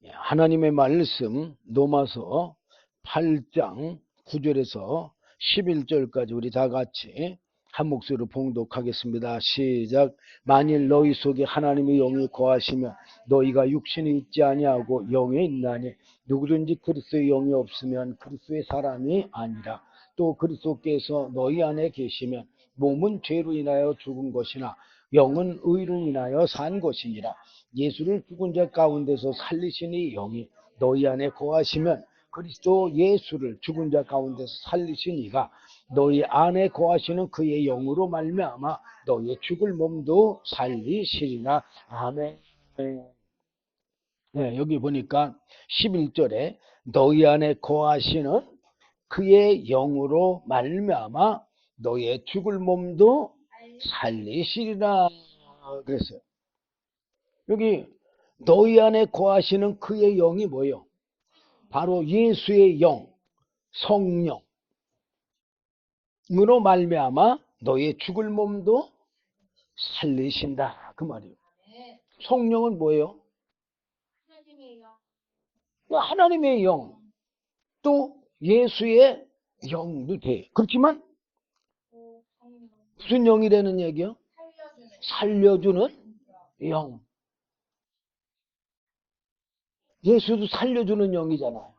하나님의 말씀 로마서 8장 9절에서 11절까지 우리 다 같이 한 목소리로 봉독하겠습니다. 시작. 만일 너희 속에 하나님의 영이 거하시면 너희가 육신이 있지 아니하고 영에 있나니 누구든지 그리스도의 영이 없으면 그리스도의 사람이 아니라 또 그리스도께서 너희 안에 계시면 몸은 죄로 인하여 죽은 것이나 영은 의로 인하여 산 것이니라. 예수를 죽은 자 가운데서 살리시니 영이 너희 안에 거하시면 그리스도 예수를 죽은 자 가운데서 살리신 이가 너희 안에 거하시는 그의 영으로 말미암아 너희의 죽을 몸도 살리시리라. 아멘. 네, 여기 보니까 11절에 너희 안에 거하시는 그의 영으로 말미암아 너희의 죽을 몸도 살리시리라 그랬어요. 여기 너희 안에 거하시는 그의 영이 뭐예요? 바로 예수의 영, 성령으로 말미암아 너희의 죽을 몸도 살리신다 그 말이에요. 성령은 뭐예요? 하나님의 영, 또 예수의 영도 돼. 그렇지만 무슨 영이라는 얘기요? 살려주는 영. 예수도 살려주는 영이잖아요.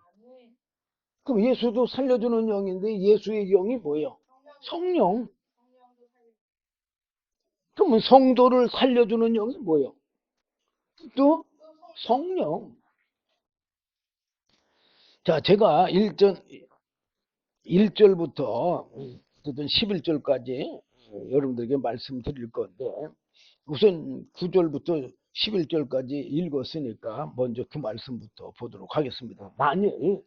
그럼 예수도 살려주는 영인데 예수의 영이 뭐예요? 성령. 그러면 성도를 살려주는 영이 뭐예요? 또 성령. 자, 제가 1절부터 11절까지 여러분들에게 말씀드릴 건데 우선 9절부터 11절까지 읽었으니까 먼저 그 말씀부터 보도록 하겠습니다. 만일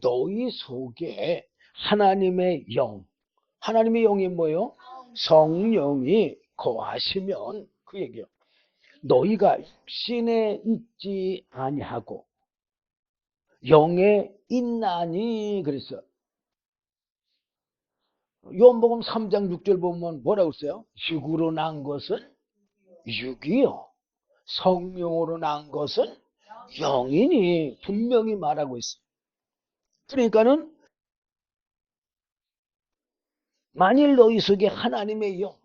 너희 속에 하나님의 영이 뭐예요? 성령이 거하시면 그 얘기예요. 너희가 육신에 있지 아니하고 영에 있나니 그랬어요. 요한복음 3장 6절 보면 뭐라고 써요? 육으로 난 것은 육이요, 성령으로 난 것은 영이니 분명히 말하고 있어요. 그러니까는 만일 너희 속에 하나님의 영,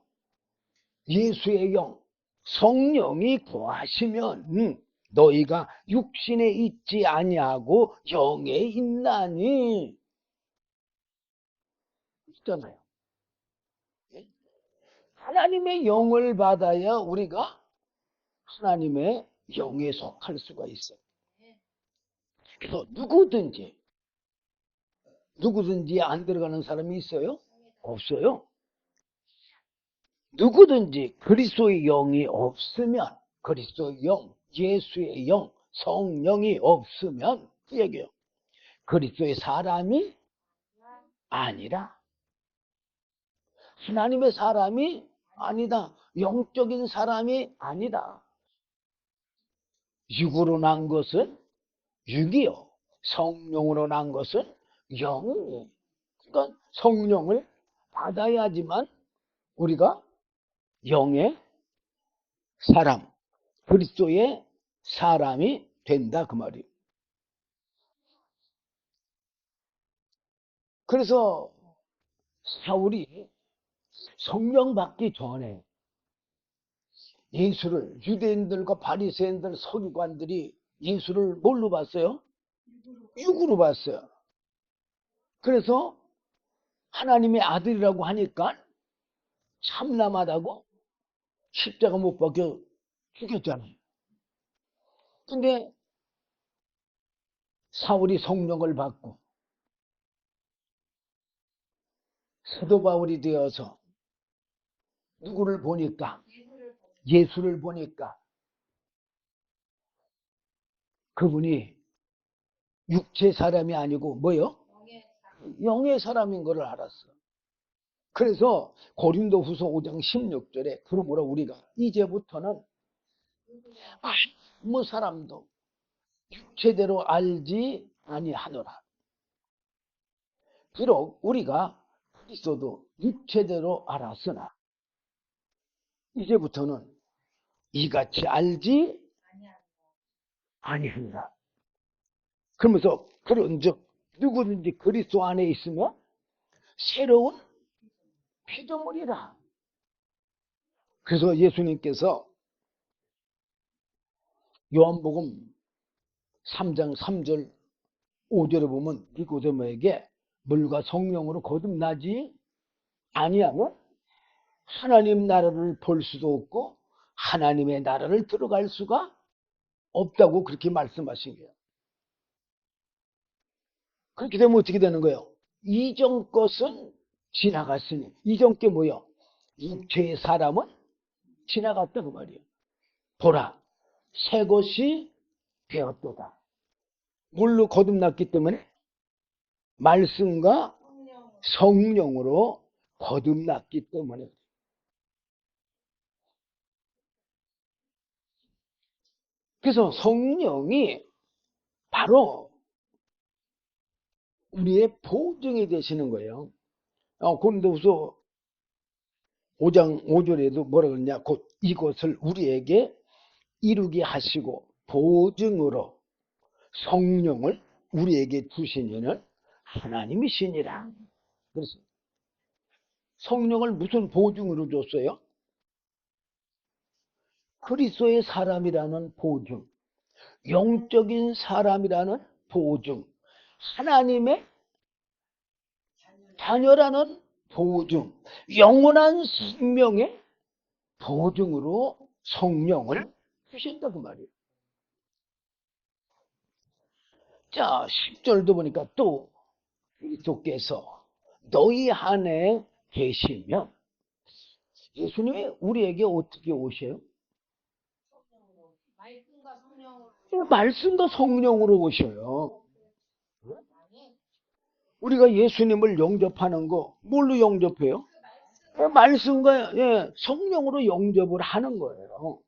예수의 영, 성령이 거하시면 너희가 육신에 있지 아니하고 영에 있나니 있잖아요. 하나님의 영을 받아야 우리가 하나님의 영에 속할 수가 있어요. 그래서 누구든지 안 들어가는 사람이 있어요? 없어요. 누구든지 그리스도의 영이 없으면, 그리스도의 영, 예수의 영, 성령이 없으면 그 얘기예요. 그리스도의 사람이 아니라, 하나님의 사람이 아니다. 영적인 사람이 아니다. 육으로 난 것은 육이요, 성령으로 난 것은 영이에요. 그러니까 성령을 받아야지만 우리가 영의 사람, 그리스도의 사람이 된다 그 말이에요. 그래서 사울이 성령 받기 전에 예수를, 유대인들과 바리새인들, 서기관들이 예수를 뭘로 봤어요? 육으로 봤어요. 그래서 하나님의 아들이라고 하니까 참남하다고 십자가 못 박혀 죽였잖아요. 근데 사울이 성령을 받고 사도 바울이 되어서 누구를 보니까, 예수를 보니까 그분이 육체 사람이 아니고 뭐요? 영의 사람인 것을 알았어. 그래서 고린도후서 5장 16절에 그러므로 우리가 이제부터는 아무 사람도 육체대로 알지 아니하노라. 비록 우리가 그리스도도 육체대로 알았으나 이제부터는 이같이 알지 아니하노라. 그러면서 그런즉 누구든지 그리스도 안에 있으면 새로운 피조물이라. 그래서 예수님께서 요한복음 3장 3절 5절에 보면 니고데모에게 물과 성령으로 거듭나지 아니하면 하나님 나라를 볼 수도 없고 하나님의 나라를 들어갈 수가 없다고 그렇게 말씀하신 거예요. 그렇게 되면 어떻게 되는 거예요? 이전 것은 지나갔으니, 이전 게 뭐예요? 육체의 사람은 지나갔다 그 말이에요. 보라, 새 것이 되었도다. 물로 거듭났기 때문에 말씀과 성령으로 거듭났기 때문에. 그래서 성령이 바로 우리의 보증이 되시는 거예요. 고린도후서 5장 5절에도 뭐라 그러냐? 곧 이것을 우리에게 이루게 하시고 보증으로 성령을 우리에게 주신 이는 하나님이시니라. 그래서 성령을 무슨 보증으로 줬어요? 그리스도의 사람이라는 보증, 영적인 사람이라는 보증, 하나님의 자녀라는 보증, 영원한 생명의 보증으로 성령을 주셨다 그 말이에요. 자, 10절도 보니까 또 그리스도께서 너희 안에 계시면, 예수님이 우리에게 어떻게 오셔요? 말씀과 성령으로 오셔요. 우리가 예수님을 영접하는 거 뭘로 영접해요? 말씀과 성령으로 영접을 하는 거예요.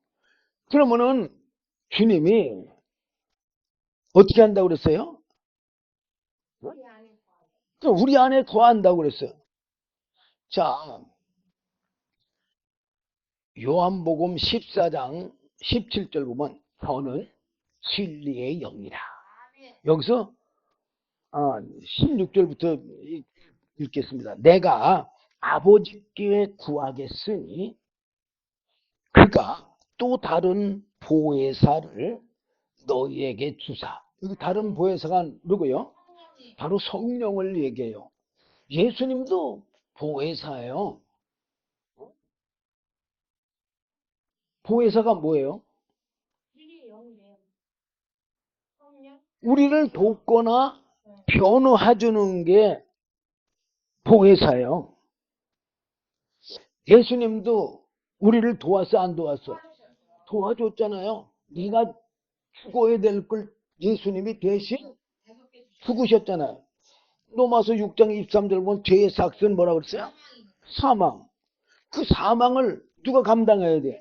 그러면은 주님이 어떻게 한다고 그랬어요? 우리 안에 거한다고 그랬어요. 자, 요한복음 14장 17절 보면 저는 진리의 영이라. 여기서 16절부터 읽겠습니다. 내가 아버지께 구하겠으니 그가 또 다른 보혜사를 너희에게 주사. 여기 다른 보혜사가 누구요? 바로 성령을 얘기해요. 예수님도 보혜사예요. 보혜사가 뭐예요? 우리를 돕거나 변호해주는 게 보혜사예요. 예수님도 우리를 도왔어, 안 도왔어? 도와줬잖아요. 네가 죽어야 될 걸 예수님이 대신 죽으셨잖아요. 로마서 6장 23절 보면 죄의 삭은 뭐라고 그랬어요? 사망. 그 사망을 누가 감당해야 돼?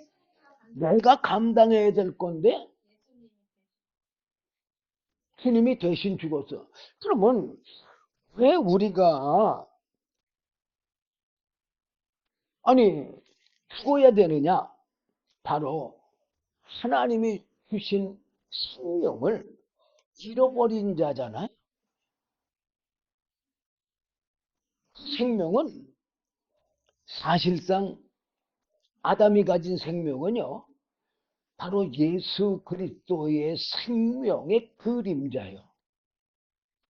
내가 감당해야 될 건데 주님이 대신 죽었어. 그러면 왜 우리가 죽어야 되느냐? 바로 하나님이 주신 생명을 잃어버린 자잖아요. 생명은 사실상 아담이 가진 생명은요, 바로 예수 그리스도의 생명의 그림자예요.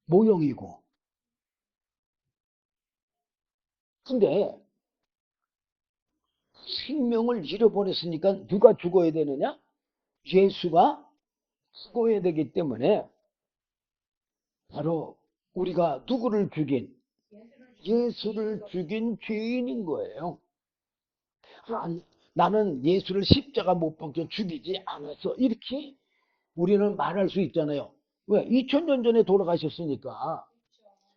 모형이고. 근데 생명을 잃어버렸으니까 누가 죽어야 되느냐? 예수가 죽어야 되기 때문에 바로 우리가 누구를 죽인? 예수를 죽인 죄인인 거예요. 나는 예수를 십자가 못 박혀 죽이지 않았어. 이렇게 우리는 말할 수 있잖아요. 왜? 2000년 전에 돌아가셨으니까.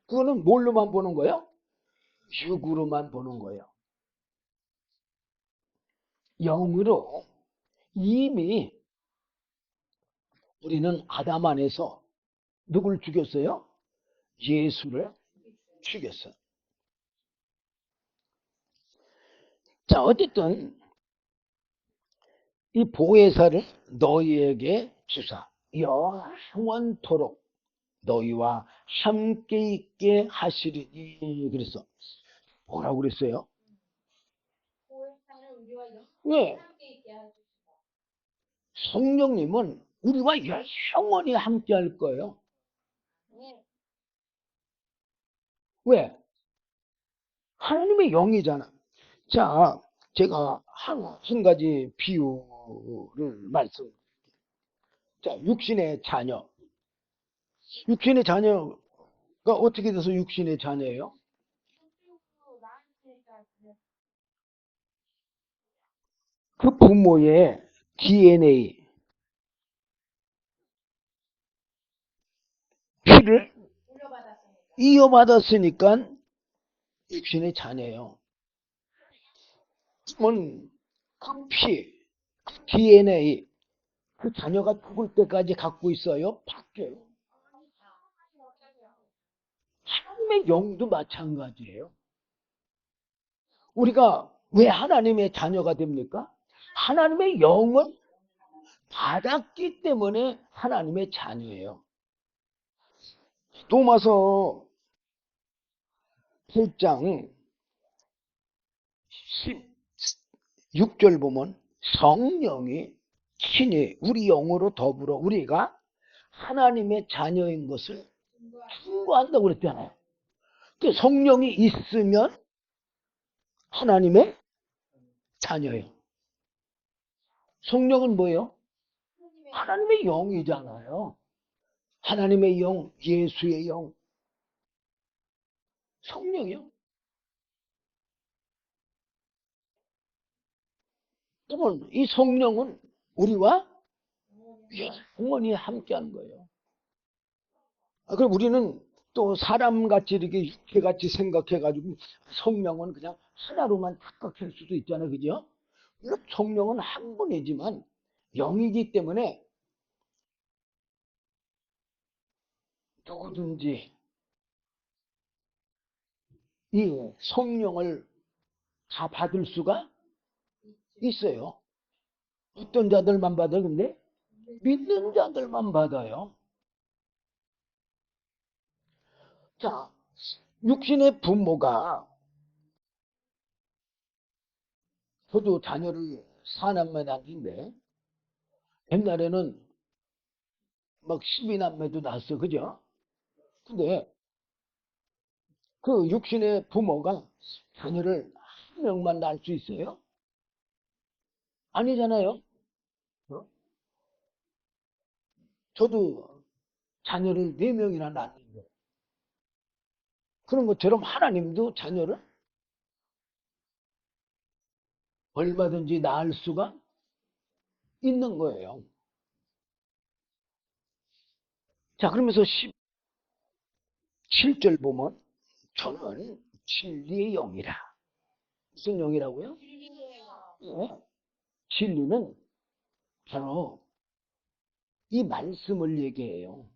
그거는 뭘로만 보는 거예요? 육으로만 보는 거예요. 영으로 이미 우리는 아담 안에서 누굴 죽였어요? 예수를 죽였어요. 자, 어쨌든 이 보혜사를 너희에게 주사 영원토록 너희와 함께 있게 하시리니. 그래서 뭐라고 그랬어요? 왜? 성령님은 우리와 영원히 함께 할 거예요. 왜? 하나님의 영이잖아. 자, 제가 한 가지 비유를 말씀. 자, 육신의 자녀. 육신의 자녀가 어떻게 돼서 육신의 자녀예요? 그 부모의 DNA, 피를 이어받았으니까 육신의 자녀예요. 그러면 그 피, 그 DNA, 그 자녀가 죽을 때까지 갖고 있어요? 바뀌어요. 하나님의 영도 마찬가지예요. 우리가 왜 하나님의 자녀가 됩니까? 하나님의 영을 받았기 때문에 하나님의 자녀예요. 로마서 8장 16절 보면 성령이 친히 우리 영으로 더불어 우리가 하나님의 자녀인 것을 증거한다고 그랬잖아요. 그 성령이 있으면 하나님의 자녀예요. 성령은 뭐예요? 하나님의 영이잖아요. 하나님의 영, 예수의 영, 성령이요. 그러면 이 성령은 우리와 영원히 함께하는 거예요. 그럼 우리는 또 사람같이 이렇게 육체같이 생각해가지고 성령은 그냥 하나로만 착각할 수도 있잖아요. 그죠? 성령은 한 분이지만 영이기 때문에 누구든지 이 성령을 다 받을 수가 있어요. 어떤 자들만 받아요? 근데 믿는 자들만 받아요. 자, 육신의 부모가 저도 자녀를 사남매 낳는데 옛날에는 막 12남매도 낳았어. 그죠? 근데 그 육신의 부모가 자녀를 한 명만 낳을 수 있어요? 아니잖아요. 어? 저도 자녀를 4명이나 낳았는데 그런 것처럼 하나님도 자녀를 얼마든지 낳을 수가 있는 거예요. 자, 그러면서 17절 보면 저는 진리의 영이라. 무슨 영이라고요? 네? 진리는 바로 이 말씀을 얘기해요.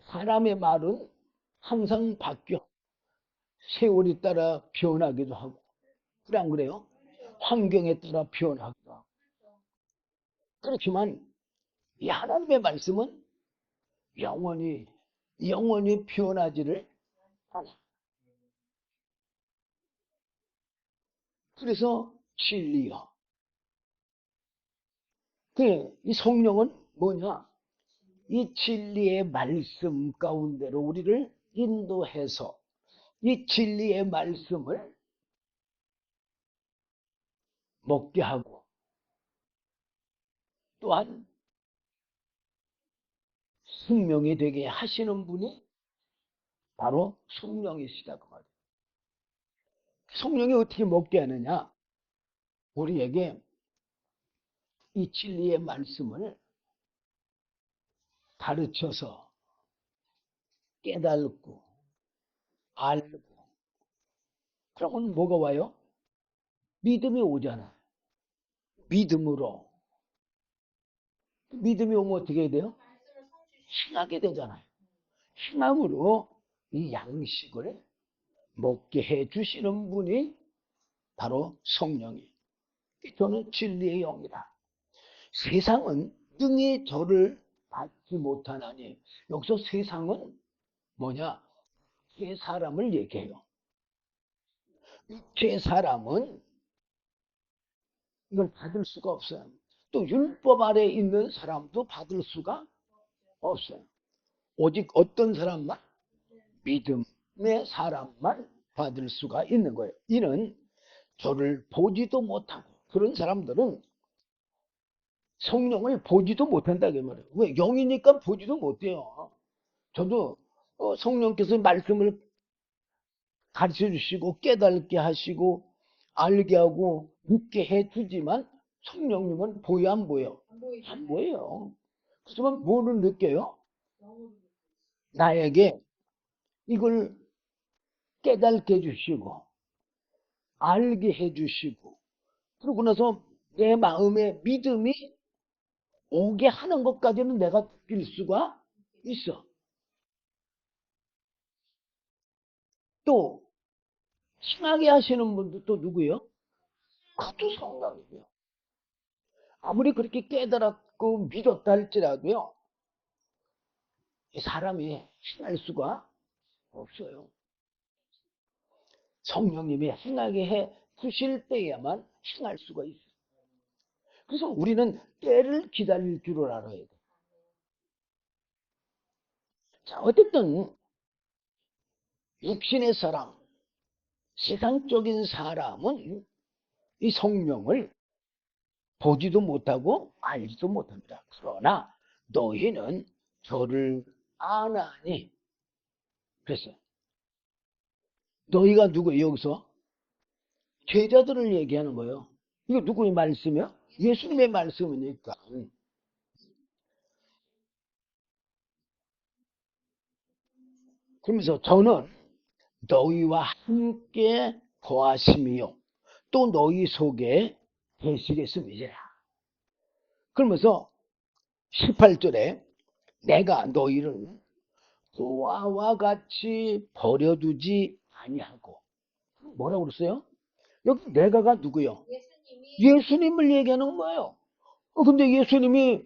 사람의 말은 항상 바뀌어. 세월이 따라 변하기도 하고. 그래, 안 그래요? 환경에 따라 변하기도 하고. 그렇지만 이 하나님의 말씀은 영원히, 영원히 변하지를 않아. 그래서 진리요. 이 성령은 뭐냐? 이 진리의 말씀 가운데로 우리를 인도해서 이 진리의 말씀을 먹게 하고 또한 생명이 되게 하시는 분이 바로 성령이시다 그 말이에요. 성령이 어떻게 먹게 하느냐? 우리에게 이 진리의 말씀을 가르쳐서 깨달고 알고 그러면 뭐가 와요? 믿음이 오잖아. 믿음으로. 믿음이 오면 어떻게 해야 돼요? 행하게 되잖아요. 행함으로 이 양식을 먹게 해 주시는 분이 바로 성령이. 저는 진리의 영이다. 세상은 능히 저를 받지 못하나니. 여기서 세상은 뭐냐? 제 사람을 얘기해요. 제 사람은 이걸 받을 수가 없어요. 또 율법 아래 있는 사람도 받을 수가 없어요. 오직 어떤 사람만? 믿음의 사람만 받을 수가 있는 거예요. 이는 저를 보지도 못하고, 그런 사람들은 성령을 보지도 못한다 그 말이에요. 왜? 영이니까 보지도 못해요. 저도 성령께서 말씀을 가르쳐 주시고 깨닫게 하시고 알게 하고 믿게 해주지만 성령님은 보여 안 보여? 안 보여요. 그렇지만 뭐를 느껴요? 나에게 이걸 깨닫게 해주시고 알게 해주시고 그러고 나서 내 마음에 믿음이 오게 하는 것까지는 내가 느낄 수가 있어. 또 신하게 하시는 분도 또 누구요? 그것도 성령이에요. 아무리 그렇게 깨달았고 믿었다 할지라도요, 이 사람이 행할 수가 없어요. 성령님이 행하게 해 주실 때야만 행할 수가 있어요. 그래서 우리는 때를 기다릴 줄을 알아야 돼. 자, 어쨌든 육신의 사람, 세상적인 사람은 이 성령을 보지도 못하고 알지도 못합니다. 그러나 너희는 저를 아나니. 그래서 너희가 누구예요? 여기서 제자들을 얘기하는 거예요. 이거 누구의 말씀이야? 예수님의 말씀이니까. 그러면서 저는 너희와 함께 거하심이요 또 너희 속에 계시겠습니다. 그러면서 18절에 내가 너희를 고아와 같이 버려두지 아니하고. 뭐라고 그랬어요? 여기 내가가 누구요? 예수님을 얘기하는 거예요. 근데 예수님이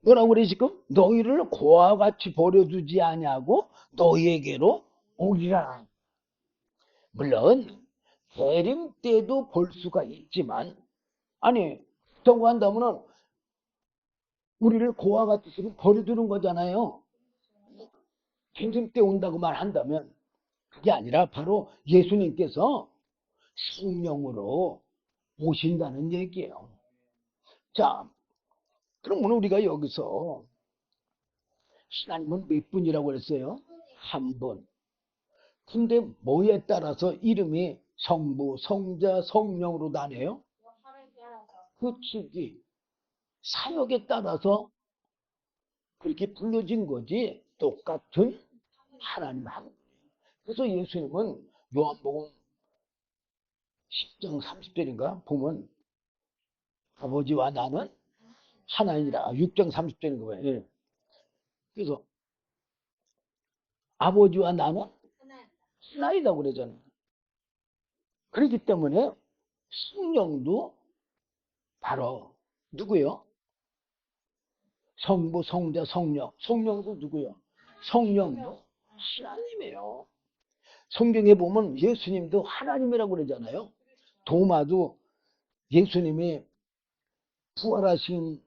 뭐라고 그래 지금? 너희를 고아와 같이 버려두지 아니하고 너희에게로 오리라. 물론 재림 때도 볼 수가 있지만, 아니 그렇다고 한다면은 우리를 고아와 같이 지금 버려두는 거잖아요. 재림 때 온다고 말한다면 그게 아니라 바로 예수님께서 성령으로 오신다는 얘기예요. 자, 그러면 우리가 여기서 하나님은 몇 분이라고 그랬어요? 한 분. 근데 뭐에 따라서 이름이 성부, 성자, 성령으로 나뉘어요? 그 축이 사역에 따라서 그렇게 불러진 거지 똑같은 하나님 한 분이에요. 그래서 예수님은 요한복음 10장 30절인가 보면 아버지와 나는 하나이라. 6장 30절인가 봐요. 예. 그래서 아버지와 나는 하나이라고 그러잖아요. 그렇기 때문에 성령도 바로 누구요? 성부, 성자, 성령. 성령도 누구요? 성령도 하나님이에요. 성경에 보면 예수님도 하나님이라고 그러잖아요. 도마도 예수님이 부활하신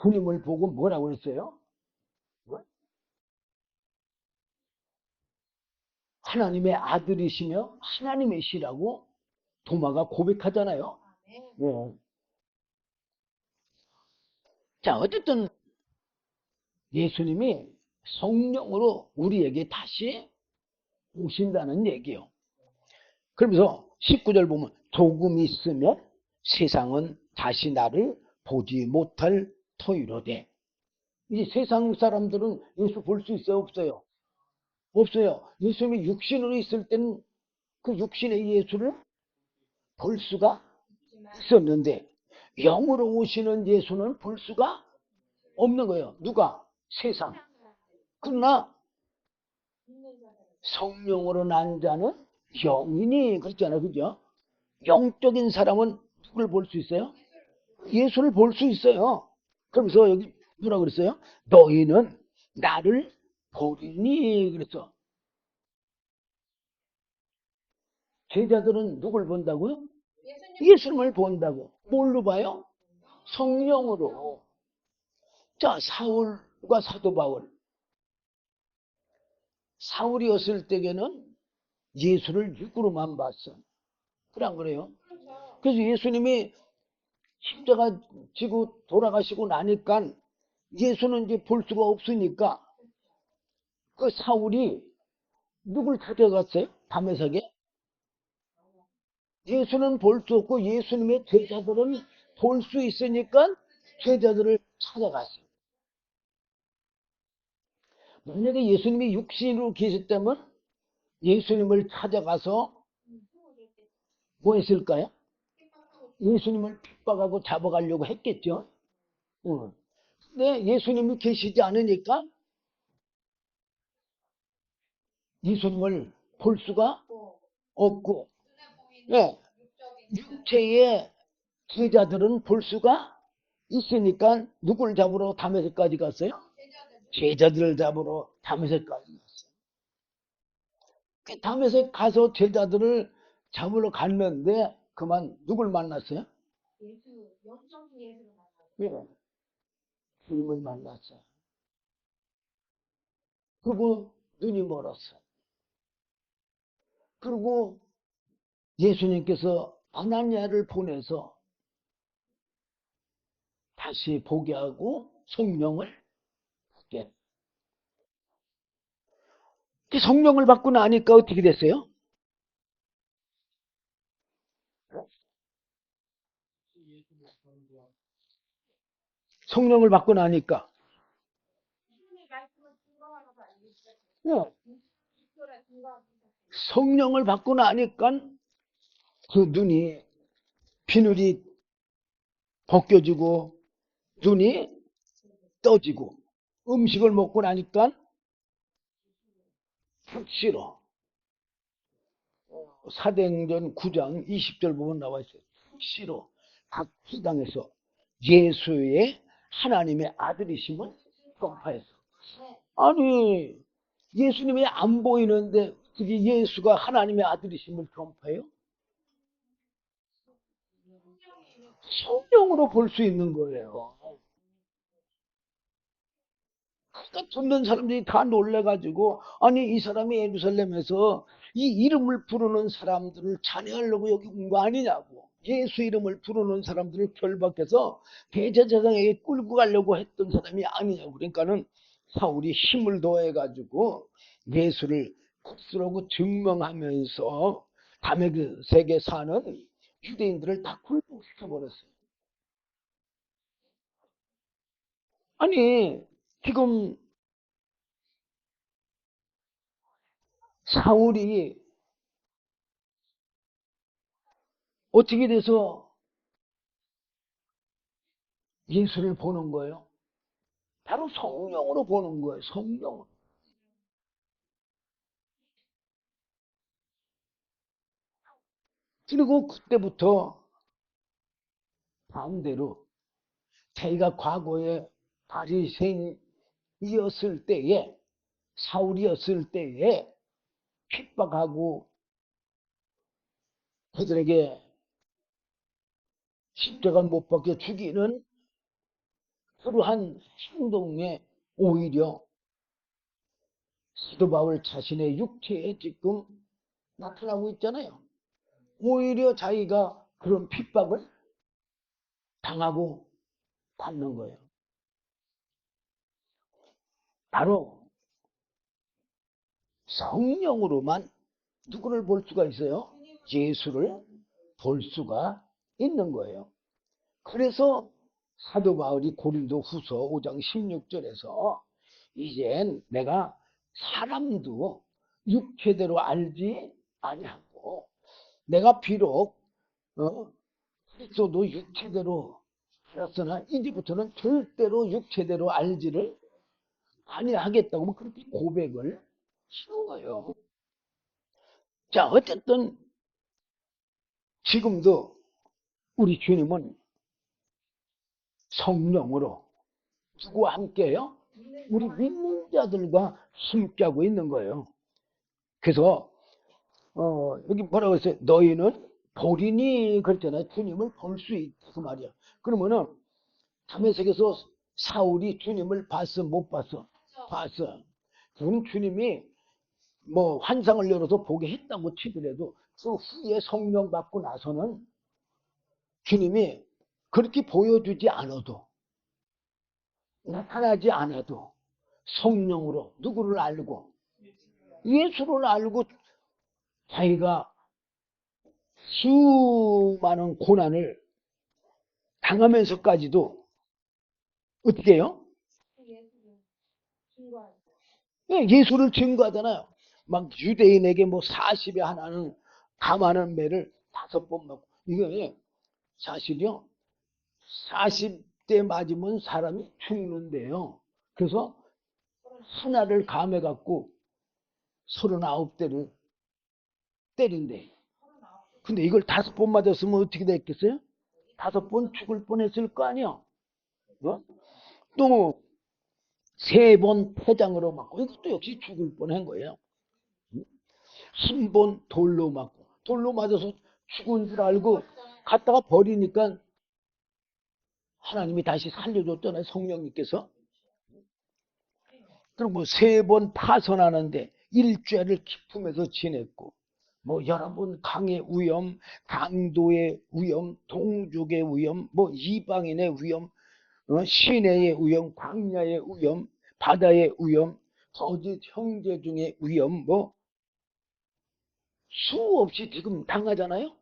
주님을 보고 뭐라고 그랬어요? 하나님의 아들이시며 하나님이시라고 도마가 고백하잖아요. 네. 자, 어쨌든 예수님이 성령으로 우리에게 다시 오신다는 얘기요. 그러면서 19절 보면 조금 있으면 세상은 다시 나를 보지 못할 터이로되. 이제 세상 사람들은 예수 볼 수 있어요? 없어요? 없어요. 예수님이 육신으로 있을 때는 그 육신의 예수를 볼 수가 있었는데 영으로 오시는 예수는 볼 수가 없는 거예요. 누가? 세상. 그러나 성령으로 난 자는 영이니 그랬잖아요. 그죠? 영적인 사람은 누구를 볼 수 있어요? 예수를 볼 수 있어요. 그러면서 여기 뭐라 그랬어요? 너희는 나를 보리니 그랬어. 제자들은 누굴 본다고요? 예수님을 본다고. 뭘로 봐요? 성령으로. 자, 사울과 사도 바울. 사울이었을 때에는 예수를 육으로만 봤어. 그래 안 그래요? 그래서 예수님이 십자가 지고 돌아가시고 나니까 예수는 이제 볼 수가 없으니까 그 사울이 누굴 찾아갔어요? 다메섹에? 예수는 볼 수 없고 예수님의 제자들은 볼 수 있으니까 제자들을 찾아갔어요. 만약에 예수님이 육신으로 계셨다면 예수님을 찾아가서 뭐 했을까요? 예수님을 핍박하고 잡아가려고 했겠죠. 근데 예수님이 계시지 않으니까 예수님을 볼 수가 없고, 네, 육체의 제자들은 볼 수가 있으니까 누굴 잡으러 다메섹까지 갔어요? 제자들을 잡으러 다메섹까지 갔어요. 다메섹 가서 제자들을 잡으러 갔는데 그만 누굴 만났어요? 예, 주님을 만났어요. 그리고 눈이 멀었어요. 그리고 예수님께서 아나니아를 보내서 다시 보게 하고 성령을 받게. 성령을 받고 나니까 어떻게 됐어요? 성령을 받고 나니까 어, 성령을 받고 나니까 그 눈이 비늘이 벗겨지고 눈이 떠지고 음식을 먹고 나니까 푹 싫어. 사도행전 9장 20절 보면 나와 있어요. 푹 싫어. 각 수당에서 예수의 하나님의 아들이심을 선포했어. 아니 예수님이 안 보이는데 그게 예수가 하나님의 아들이심을 전파해요? 성령으로 볼 수 있는 거예요. 그러니까 듣는 사람들이 다 놀래가지고 아니 이 사람이 예루살렘에서 이 이름을 부르는 사람들을 찬양하려고 여기 온 거 아니냐고. 예수 이름을 부르는 사람들을 결박해서 대제사장에게 끌고 가려고 했던 사람이 아니냐고. 그러니까는 사울이 힘을 더해가지고 예수를 겉으로고 증명하면서 다메섹에 사는 유대인들을 다 굴복시켜버렸어요. 아니 지금 사울이 어떻게 돼서 예수를 보는 거예요? 바로 성령으로 보는 거예요. 성령. 그리고 그때부터 반대로 자기가 과거에 바리새인이었을 때에 사울이었을 때에 핍박하고 그들에게 십자가 못 박혀 죽이는 그러한 행동에 오히려 사도 바울 자신의 육체에 지금 나타나고 있잖아요. 오히려 자기가 그런 핍박을 당하고 받는 거예요. 바로 성령으로만 누구를 볼 수가 있어요? 예수를 볼 수가 있는 거예요. 그래서 사도 바울이 고린도 후서 5장 16절에서 이젠 내가 사람도 육체대로 알지 아니하고 내가 비록 그리스도도 육체대로 알았으나 이제부터는 절대로 육체대로 알지를 아니하겠다고 그렇게 고백을 하는 거예요. 자, 어쨌든 지금도 우리 주님은 성령으로 누구와 함께해요? 우리 믿는 자들과 함께하고 있는 거예요. 그래서 여기 뭐라고 했어요? 너희는 보리니 그랬잖아요. 주님을 볼 수 있다 그 말이야. 그러면은 다메섹에서 사울이 주님을 봤어 못 봤어? 봤어. 그럼 주님이 뭐 환상을 열어서 보게 했다고 치더라도 그 후에 성령 받고 나서는 주님이 그렇게 보여주지 않아도 나타나지 않아도 성령으로 누구를 알고 예수를 알고 자기가 수많은 고난을 당하면서까지도 어떻게 해요? 예수를 증거하잖아요. 막 유대인에게 뭐 40에 하나는 감하는 매를 5번 맞고 이게 사실이요. 40대 맞으면 사람이 죽는데요. 그래서 하나를 감해갖고 39대를 때린대. 근데 이걸 5번 맞았으면 어떻게 됐겠어요? 5번 죽을 뻔했을 거 아니야. 어? 또 3번 폐장으로 맞고 이것도 역시 죽을 뻔한 거예요. 한 번 돌로 맞고 돌로 맞아서 죽은 줄 알고 갔다가 버리니까 하나님이 다시 살려줬잖아요. 성령님께서. 그리고 뭐 3번 파선하는데 일죄를 기품에서 지냈고 뭐 여러분 강의 위험, 강도의 위험, 동족의 위험, 뭐 이방인의 위험, 시내의 위험, 광야의 위험, 바다의 위험, 거짓 형제 중의 위험, 뭐 수없이 지금 당하잖아요.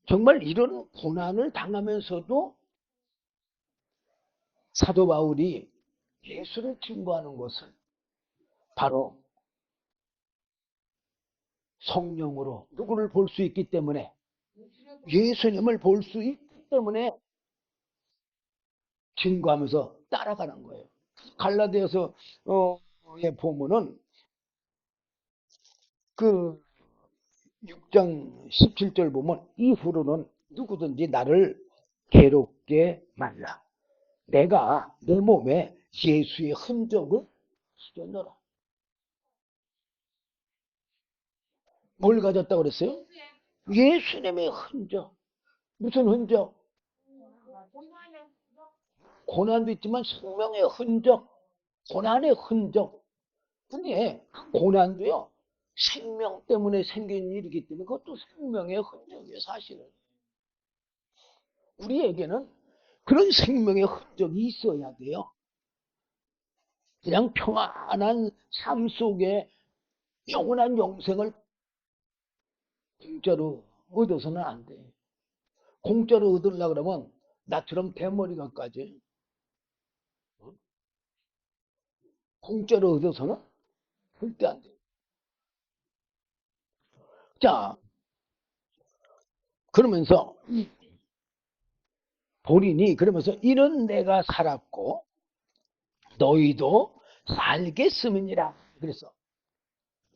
정말 이런 고난을 당하면서도 사도 바울이 예수를 증거하는 것은 바로 성령으로 누구를 볼 수 있기 때문에 예수님을 볼 수 있기 때문에 증거하면서 따라가는 거예요. 갈라디아서 에 보면은 그 6장 17절 보면 이후로는 누구든지 나를 괴롭게 말라. 내가 내 몸에 예수의 흔적을 새겨넣어라. 뭘 가졌다고 그랬어요? 예수님의 흔적. 무슨 흔적? 고난도 있지만 생명의 흔적. 고난의 흔적. 근데 그 고난도요. 생명 때문에 생긴 일이기 때문에 그것도 생명의 흔적이에요. 사실은. 우리에게는 그런 생명의 흔적이 있어야 돼요. 그냥 평안한 삶 속에 영원한 영생을 공짜로 얻어서는 안 돼. 공짜로 얻으려고 그러면 나처럼 대머리가까지 공짜로 얻어서는 절대 안 돼. 자, 그러면서 본인이 그러면서 이는 내가 살았고 너희도 살겠음이니라 그랬어.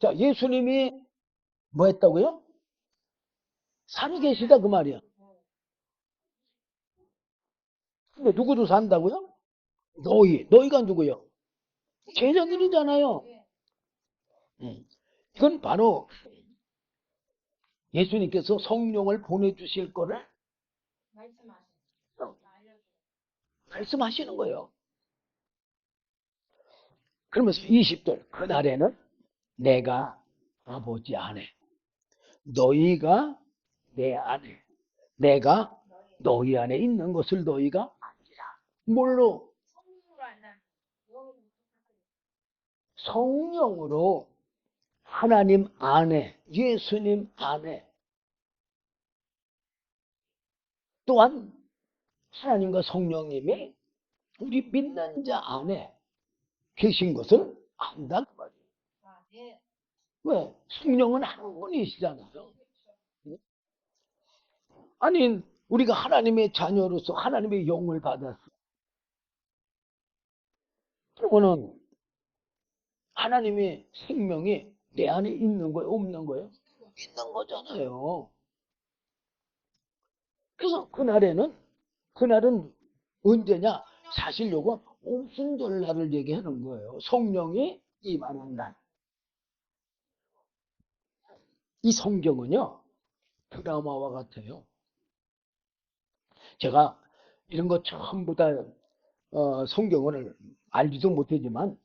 자, 예수님이 뭐 했다고요? 살계시다 그 말이야. 근데 누구도 산다고요? 너희가 누구요? 제자들이잖아요. 이건 바로 예수님께서 성령을 보내주실 거를 말씀하시는 거예요. 그러면서 20절 그날에는 내가 아버지 안에 너희가 내 안에 내가 너희 안에 있는 것을 너희가 아니라 뭘로? 성령으로 하나님 안에 예수님 안에 또한 하나님과 성령님이 우리 믿는 자 안에 계신 것을 안다 그 말이에요. 왜? 성령은 한 분이시잖아요. 아니 우리가 하나님의 자녀로서 하나님의 영을 받았어. 그러면은 하나님의 생명이 내 안에 있는 거예요? 없는 거예요? 있는 거잖아요. 그래서 그날은 언제냐? 사실 요거 오순절날을 얘기하는 거예요. 성령이 임하는 날. 이 성경은요, 드라마와 같아요. 제가 이런 거 전부 다 성경을 알지도 못하지만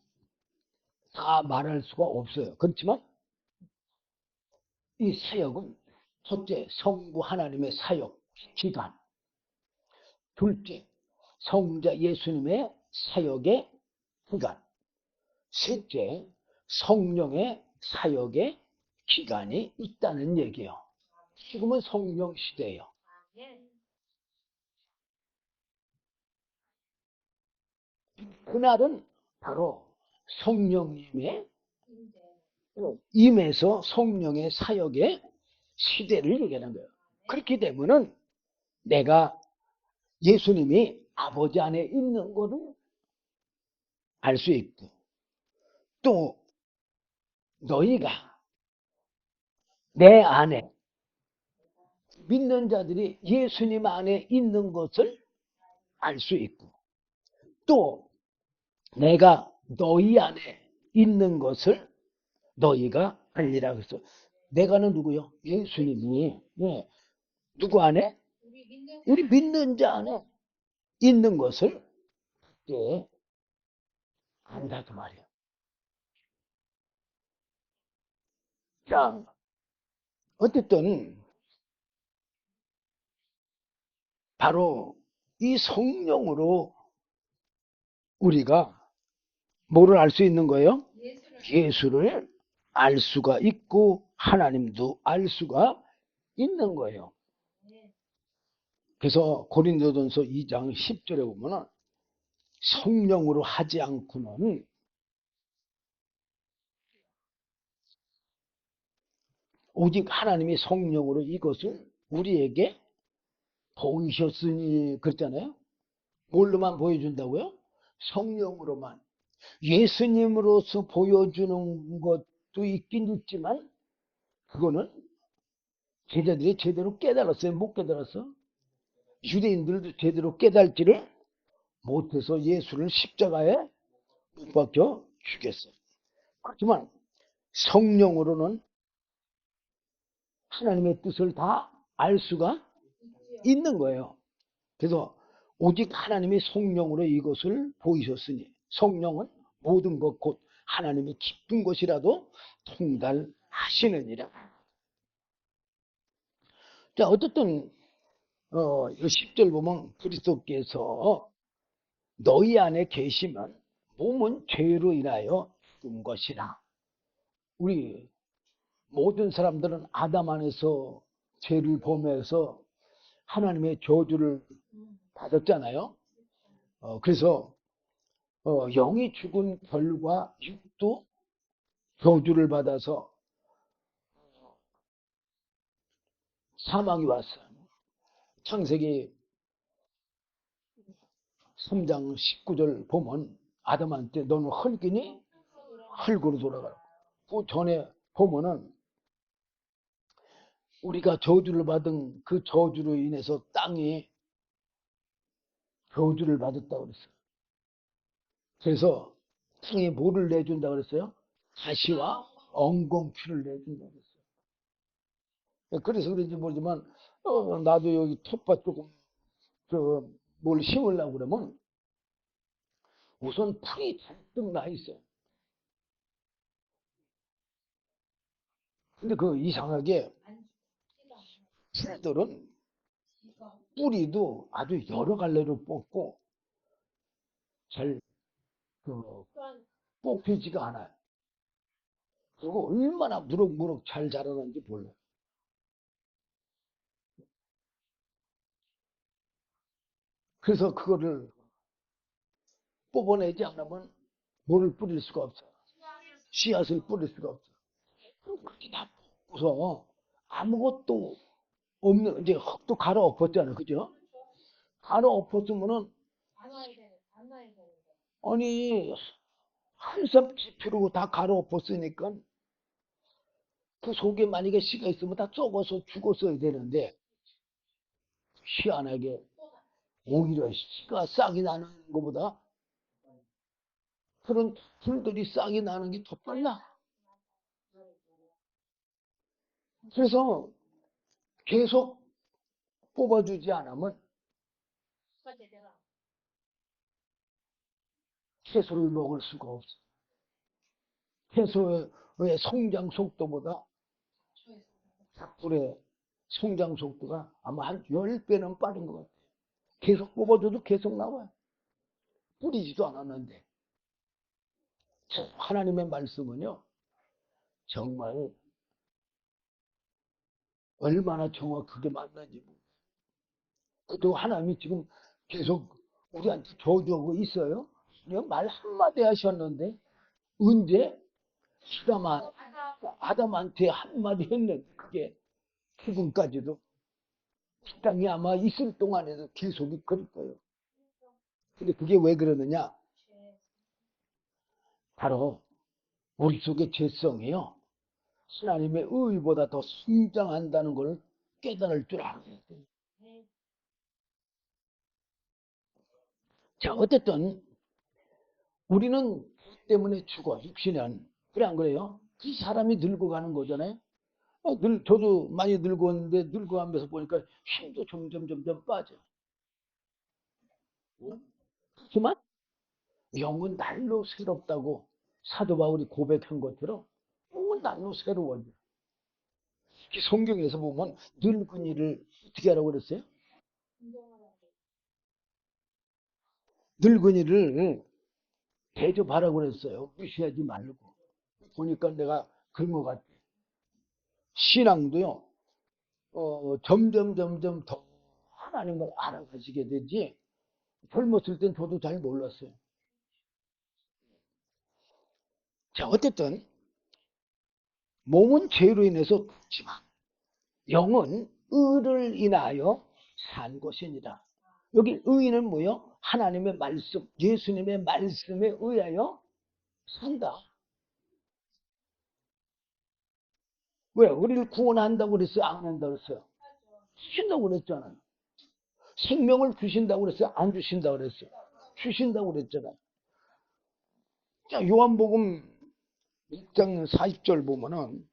다 말할 수가 없어요. 그렇지만 이 사역은 첫째, 성부 하나님의 사역 기간. 둘째, 성자 예수님의 사역의 기간. 셋째, 성령의 사역의 기간이 있다는 얘기예요. 지금은 성령 시대예요. 그날은 바로 성령님의 임해서 성령의 사역의 시대를 얘기하는 거예요. 그렇기 때문에 내가 예수님이 아버지 안에 있는 것을 알 수 있고, 또 너희가 내 안에 믿는 자들이 예수님 안에 있는 것을 알 수 있고, 또 내가 너희 안에 있는 것을 너희가 알리라 그랬어. 내가는 누구요? 예수님이. 네. 누구 안에? 우리 믿는 자 안에 있는 것을 예, 안다 그 말이에요. 자, 어쨌든 바로 이 성령으로 우리가 뭐를 알 수 있는 거예요? 예수를 알 수가 있고 하나님도 알 수가 있는 거예요. 그래서 고린도전서 2장 10절에 보면은 성령으로 하지 않고는 오직 하나님이 성령으로 이것을 우리에게 보이셨으니 그랬잖아요. 뭘로만 보여준다고요? 성령으로만. 예수님으로서 보여주는 것도 있긴 있지만 그거는 제자들이 제대로 깨달았어요? 못 깨달았어? 유대인들도 제대로 깨달지를 못해서 예수를 십자가에 못 박혀 죽였어요. 그렇지만 성령으로는 하나님의 뜻을 다 알 수가 있는 거예요. 그래서 오직 하나님이 성령으로 이것을 보이셨으니 성령은 모든 것 곧 하나님이 기쁜 것이라도 통달하시느니라. 자, 어쨌든 10절 보면 그리스도께서 너희 안에 계시면 몸은 죄로 인하여 죽은 것이라. 우리 모든 사람들은 아담 안에서 죄를 범해서 하나님의 저주를 받았잖아요. 그래서 영이 죽은 결과 육도 저주를 받아서 사망이 왔어요. 창세기 3장 19절 보면 아담한테 너는 흙이니 흙으로 돌아가라. 그 전에 보면은 우리가 저주를 받은 그 저주로 인해서 땅이 저주를 받았다고 그랬어요. 그래서 땅에 뭐를 내준다고 그랬어요? 가시와 엉겅퀴를 내준다고 그랬어요. 그래서 그런지 모르지만 나도 여기 텃밭 조금 뭘 심으려고 그러면 우선 풀이 잔뜩 나 있어요. 근데 그 이상하게 풀들은 뿌리도 아주 여러 갈래로 뽑고 잘 뽑히지가 않아요. 그리고 얼마나 무럭무럭 잘 자라는지 몰라요. 그래서 그거를 뽑아내지 않으면 물을 뿌릴 수가 없어요. 씨앗을 뿌릴 수가 없어요. 그렇게 다 뽑고서 아무것도 없는, 이제 흙도 갈아 엎었잖아요. 그죠? 갈아 엎었으면은, 아니, 한삽 지피로 다 갈아 엎었으니까 그 속에 만약에 씨가 있으면 다 썩어서 죽었어야 되는데, 희한하게 오히려 씨가 싹이 나는 것보다 그런 풀들이 싹이 나는 게 더 빨라. 그래서 계속 뽑아주지 않으면 채소를 먹을 수가 없어. 채소의 성장 속도보다 작물의 성장 속도가 아마 한 10배는 빠른 것 같아요. 계속 뽑아줘도 계속 나와요. 뿌리지도 않았는데. 하나님의 말씀은요, 정말 얼마나 정확하게 맞는지. 그것도 하나님이 지금 계속 우리한테 줘주고 있어요. 그냥 말 한마디 하셨는데, 언제? 아담한테 한마디 했는데, 그게 지금까지도 이 땅이 아마 있을 동안에도 계속 그럴 거예요. 근데 그게 왜 그러느냐? 바로 우리 속의 죄성이요. 하나님의 의보다 더 성장한다는 걸 깨달을 줄 알아야 돼요. 자, 어쨌든 우리는 때문에 죽어, 육신은. 그래, 안 그래요? 그 사람이 늙어가는 거잖아요. 저도 많이 늙었는데 늙어가면서 보니까 힘도 점점 빠져. 그렇지만 영은 날로 새롭다고 사도 바울이 고백한 것처럼 영은 날로 새로워져. 성경에서 보면 늙은이를 어떻게 하라고 그랬어요? 늙은이를 대접하라고 그랬어요. 무시하지 말고. 보니까 내가 그런 것 같아. 신앙도요, 점점 더 하나님을 알아가시게 되지. 젊었을 땐 저도 잘 몰랐어요. 자, 어쨌든 몸은 죄로 인해서 죽지만 영은 의를 인하여 산 것이니라. 여기 의는 뭐요? 하나님의 말씀, 예수님의 말씀에 의하여 산다. 왜? 우리를 구원한다고 그랬어요? 안 한다고 그랬어요? 주신다고 그랬잖아요. 생명을 주신다고 그랬어요? 안 주신다고 그랬어요? 주신다고 그랬잖아요. 자, 요한복음 6장 40절 보면은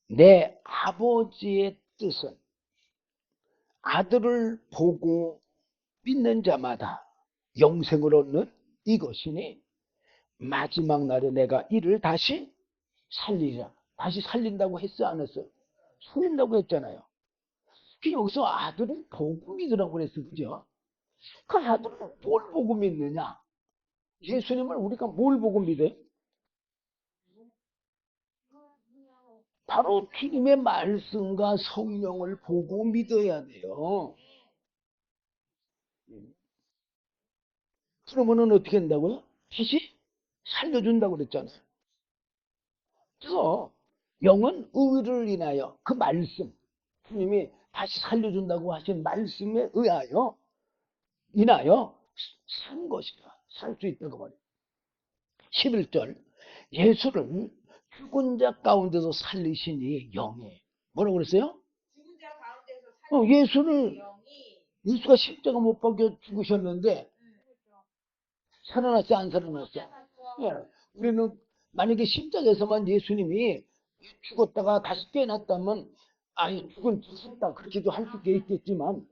내 아버지의 뜻은 아들을 보고 믿는 자마다 영생을 얻는 이것이니 마지막 날에 내가 이를 다시 살리라. 다시 살린다고 했어, 안 했어? 살린다고 했잖아요. 그 여기서 아들을 보고 믿으라고 그랬어, 그죠? 그 아들을 뭘 보고 믿느냐? 예수님을 우리가 뭘 보고 믿어요? 바로 주님의 말씀과 성령을 보고 믿어야 돼요. 그러면은 어떻게 한다고요? 다시 살려준다고 그랬잖아요. 그래서 영은 의를 인하여 그 말씀, 주님이 다시 살려준다고 하신 말씀에 의하여 인하여 산 것이다. 살 수 있다고 말이에요. 11절 예수를 죽은 자 가운데서 살리시니 영이 뭐라고 그랬어요? 예수가 십자가 못 박혀 죽으셨는데 살아났어, 안 살아났어? 예. 우리는 만약에 십자가에서만 예수님이 죽었다가 다시 깨어났다면 아니 죽었다 그렇게도 할 수 있겠지만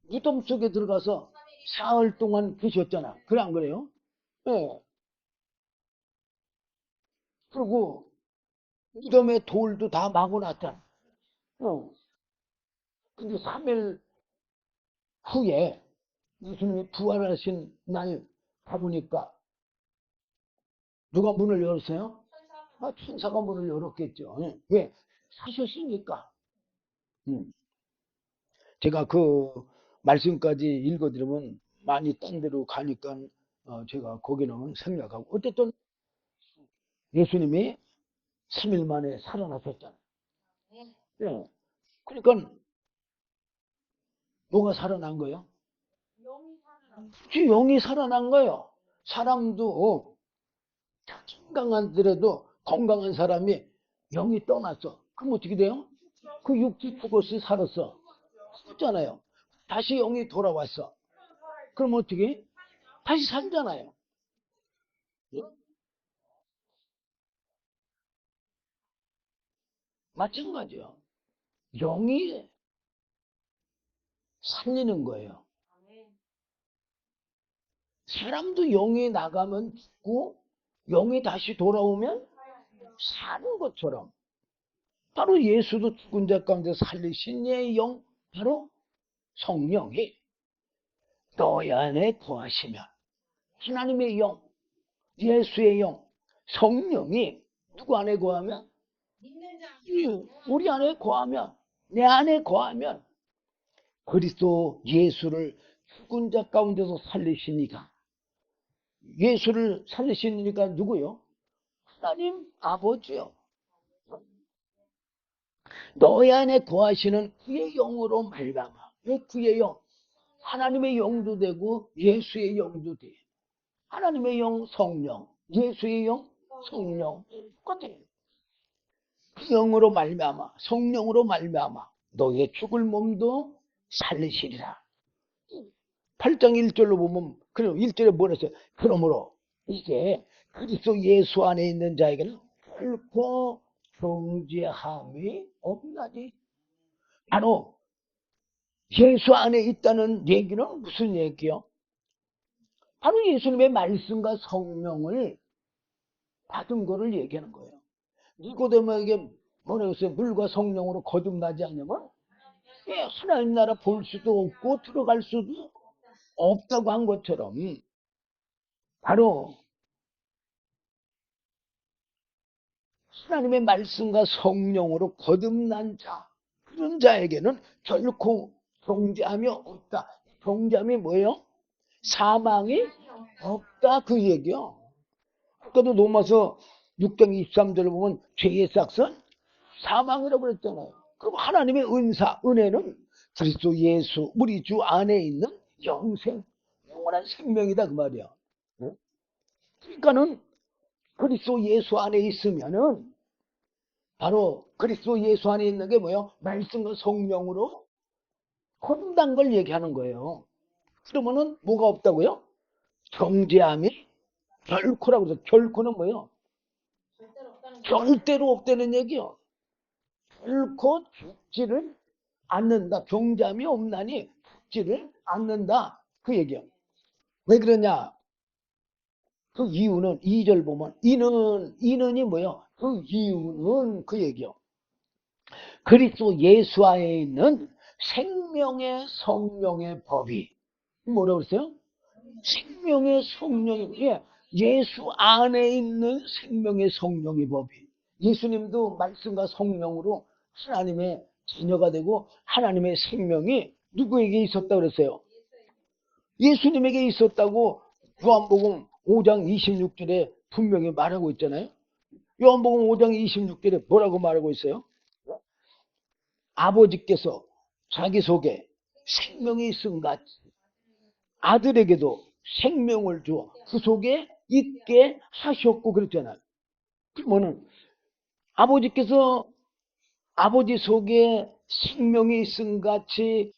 무덤 속에 들어가서 사흘 동안 계셨잖아. 그래 안 그래요? 예. 그리고 무덤에 돌도 다 막아놨잖아. 근데 3일 후에 예수님이 부활하신 날 가보니까 누가 문을 열었어요? 천사가 문을 열었겠죠. 왜? 사셨으니까. 음. 제가 그 말씀까지 읽어드리면 많이 딴 데로 가니까 제가 거기는 생략하고 어쨌든 예수님이 3일 만에 살아나셨잖아요. 예. 그러니까 뭐가 살아난 거예요? 영이 살아난 거예요. 사람도 건강한더라도 건강한 사람이 영이 떠났어. 그럼 어떻게 돼요? 그 육체 죽었어, 살았어? 죽었잖아요. 다시 영이 돌아왔어. 그럼 어떻게? 다시 살잖아요. 예? 마찬가지요. 영이 살리는 거예요. 사람도 영이 나가면 죽고 영이 다시 돌아오면 사는 것처럼 바로 예수도 죽은 자 가운데 살리신 예의 영, 바로 성령이 너희 안에 거하시면 하나님의 영, 예수의 영, 성령이 누구 안에 거하면? 우리 안에 거하면, 내 안에 거하면 그리스도 예수를 죽은 자 가운데서 살리시니까, 예수를 살리시니까 누구요? 하나님 아버지요. 너희 안에 거하시는 그의 영으로 말미암아. 왜 그의 영? 하나님의 영도 되고 예수의 영도 돼. 하나님의 영 성령, 예수의 영 성령 똑같아요. 그 영으로 말미암아, 성령으로 말미암아 너희의 죽을 몸도 살리시리라. 8장 1절로 보면 그럼 1절에 뭐라 했어요? 그러므로 이제 그리스도 예수 안에 있는 자에게는 결코 정죄함이 없나니. 바로 예수 안에 있다는 얘기는 무슨 얘기요? 바로 예수님의 말씀과 성령을 받은 거를 얘기하는 거예요. 니고데모에게 뭐라고 했어요? 물과 성령으로 거듭나지 않으면 하나님 나라 볼 수도 없고 들어갈 수도 없다고 한 것처럼, 바로 하나님의 말씀과 성령으로 거듭난 자, 그런 자에게는 결코 정죄함이 없다. 정죄함이 뭐예요? 사망이 없다, 그 얘기요. 아까도 로마서 6장 23절을 보면 죄의 싹은 사망이라고 그랬잖아요. 그럼 하나님의 은사, 은혜는 그리스도 예수, 우리 주 안에 있는 영생, 영원한 생명이다, 그 말이야. 그러니까는 그리스도 예수 안에 있으면은 바로 그리스도 예수 안에 있는 게 뭐예요? 말씀과 성령으로 혼단 걸 얘기하는 거예요. 그러면은 뭐가 없다고요? 정죄함이 결코라고 해서, 결코는 뭐예요? 절대로 없다는 얘기요. 결코 죽지를 않는다. 정죄함이 없나니 죽지를 않는다, 그 얘기요. 왜 그러냐? 그 이유는 2절 보면 이는이 뭐예요? 그 이유는 그 얘기요. 그리스도 예수 안에 있는 생명의 성령의 법이 뭐라고 그랬어요? 생명의 성령이, 예수 안에 있는 생명의 성령의 법이, 예수님도 말씀과 성령으로 하나님의 자녀가 되고 하나님의 생명이 누구에게 있었다 그랬어요? 예수님에게 있었다고 요한복음 5장 26절에 분명히 말하고 있잖아요. 요한복음 5장 26절에 뭐라고 말하고 있어요? 아버지께서 자기 속에 생명이 있음 같이 아들에게도 생명을 주어 그 속에 있게 하셨고 그랬잖아요. 그러면은 아버지께서 아버지 속에 생명이 있음 같이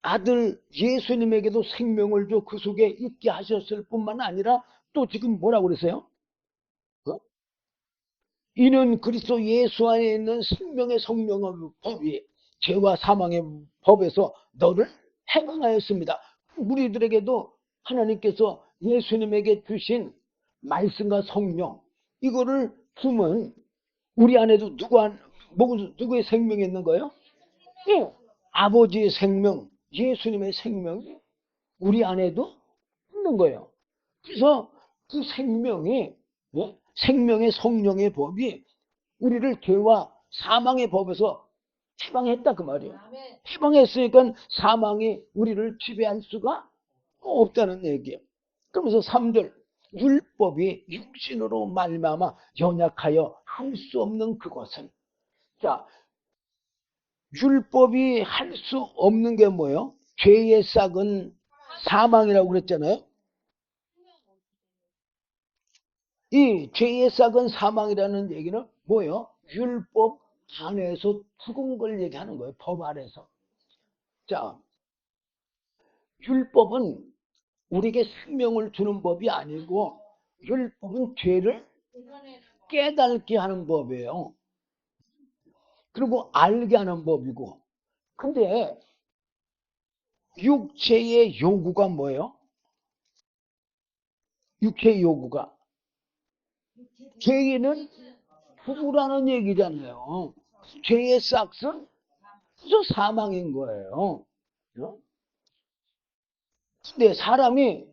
아들 예수님에게도 생명을 줘 그 속에 있게 하셨을 뿐만 아니라 또 지금 뭐라고 그랬어요? 어? 이는 그리스도 예수 안에 있는 생명의 성령의 법이 죄와 사망의 법에서 너를 해방하였습니다. 우리들에게도 하나님께서 예수님에게 주신 말씀과 성령, 이거를 주면 우리 안에도 누구의 생명이 있는 거예요? 예, 아버지의 생명, 예수님의 생명이 우리 안에도 있는 거예요. 그래서 그 생명이, 생명의 성령의 법이 우리를 죄와 사망의 법에서 해방했다, 그 말이에요. 해방했으니까 사망이 우리를 지배할 수가 없다는 얘기예요. 그러면서 3절, 율법이 육신으로 말미암아 연약하여 할 수 없는 그것은, 자, 율법이 할 수 없는 게 뭐예요? 죄의 싹은 사망이라고 그랬잖아요. 이 죄의 싹은 사망이라는 얘기는 뭐예요? 율법 안에서 죽은 걸 얘기하는 거예요. 법 안에서. 자, 율법은 우리에게 생명을 주는 법이 아니고 율법은 죄를 깨닫게 하는 법이에요. 그리고 알게 하는 법이고. 근데 육체의 요구가 뭐예요? 육체의 요구가 죄인은 죽으라는 얘기잖아요. 죄의 싹은 그저 사망인 거예요. 근데 사람이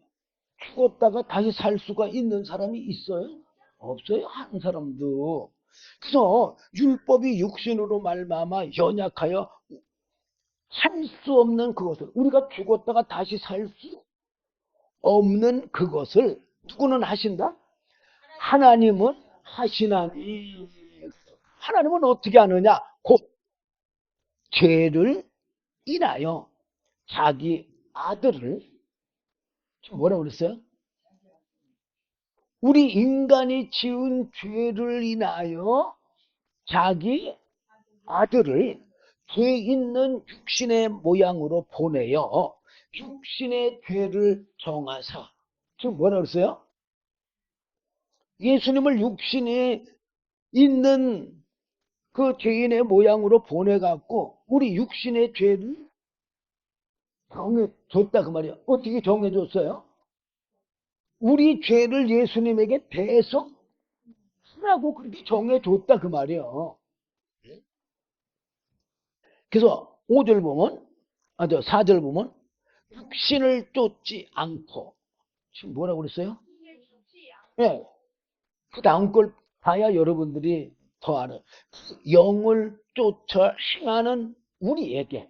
죽었다가 다시 살 수가 있는 사람이 있어요? 없어요. 한 사람도. 그래서 율법이 육신으로 말미암아 연약하여 할 수 없는 그것을, 우리가 죽었다가 다시 살 수 없는 그것을 누구는 하신다? 하나님은 하시나니. 하나님은 어떻게 하느냐? 곧 죄를 인하여 자기 아들을, 뭐라고 그랬어요? 우리 인간이 지은 죄를 인하여 자기 아들을 죄 있는 육신의 모양으로 보내요. 육신의 죄를 정하사. 지금 뭐라 그랬어요? 예수님을 육신에 있는 그 죄인의 모양으로 보내갖고 우리 육신의 죄를 정해줬다 그 말이에요. 어떻게 정해줬어요? 우리 죄를 예수님에게 대속하라고 그렇게 정해줬다 그 말이에요. 그래서 5절 보면, 4절 보면 육신을 쫓지 않고, 지금 뭐라고 그랬어요? 네. 그 다음 걸 봐야 여러분들이 더 알아요. 영을 쫓아 행하는 우리에게.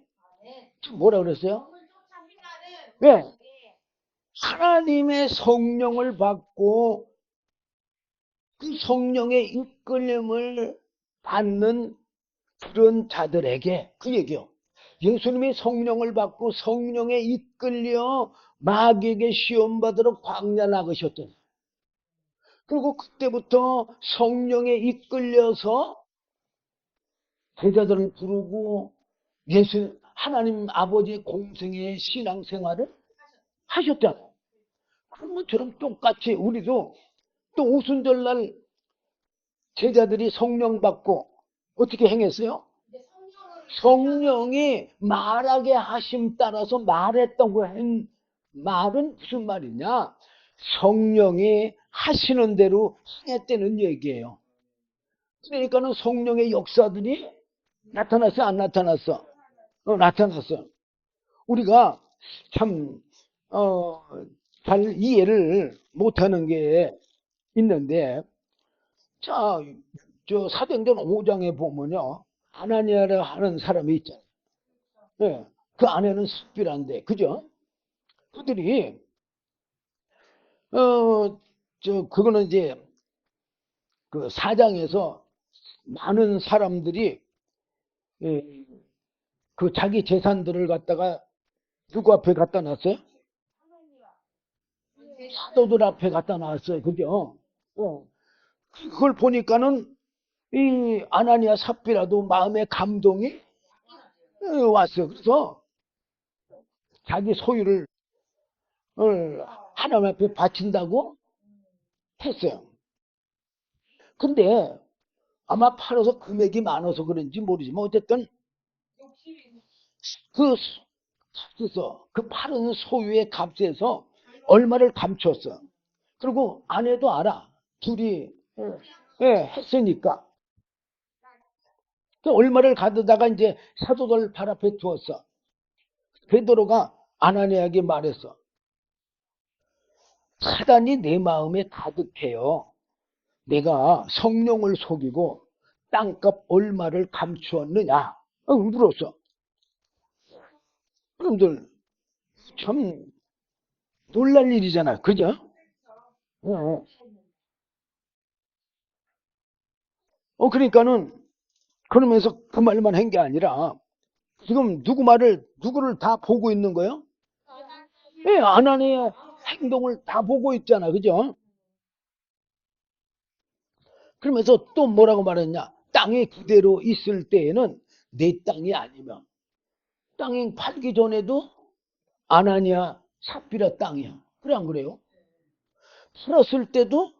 지금 뭐라고 그랬어요? 네. 하나님의 성령을 받고 그 성령의 이끌림을 받는 그런 자들에게, 그 얘기요. 예수님이 성령을 받고 성령에 이끌려 마귀에게 시험 받으러 광야 나가셨잖아요. 그리고 그때부터 성령에 이끌려서 제자들을 부르고 하나님 아버지의 공생의 신앙생활을 하셨잖아요. 그런 것처럼 똑같이 우리도 또 오순절날 제자들이 성령 받고 어떻게 행했어요? 성령이 말하게 하심 따라서 말했다고 한 말은 무슨 말이냐? 성령이 하시는 대로 행했다는 얘기예요. 그러니까는 성령의 역사들이 나타났어, 안 나타났어? 나타났어. 우리가 참, 잘 이해를 못하는 게 있는데, 자, 저 사도행전 5장에 보면요. 아나니아라 하는 사람이 있잖아요. 네, 그 아내는 습비란데, 그죠? 그들이, 그거는 이제 그 사장에서 많은 사람들이 예, 그 자기 재산들을 갖다가 누구 앞에 갖다 놨어요? 사도들 앞에 갖다 놨어요. 그죠? 그걸 보니까는 이 아나니아 삽비라도 마음의 감동이 왔어요. 그래서 자기 소유를 하나님 앞에 바친다고 했어요. 근데 아마 팔아서 금액이 많아서 그런지 모르지만 어쨌든 그 파는 소유의 값에서 얼마를 감췄어. 그리고 아내도 알아. 둘이 했으니까. 그 얼마를 가져다가 이제 사도들 발 앞에 두었어. 베드로가 아나니아에게 말했어. 사단이 내 마음에 가득해요. 내가 성령을 속이고 땅값 얼마를 감추었느냐? 물었어. 여러분들 참 놀랄 일이잖아. 그죠? 그러니까는 그러면서 그 말만 한 게 아니라 지금 누구를 다 보고 있는 거예요? 예, 아나니의 행동을 다 보고 있잖아. 그죠? 그러면서 또 뭐라고 말했냐? 땅이 그대로 있을 때에는 내 땅이 아니면 땅이 팔기 전에도 아나니아 삽비라 땅이야. 그래 안 그래요? 팔았을 때도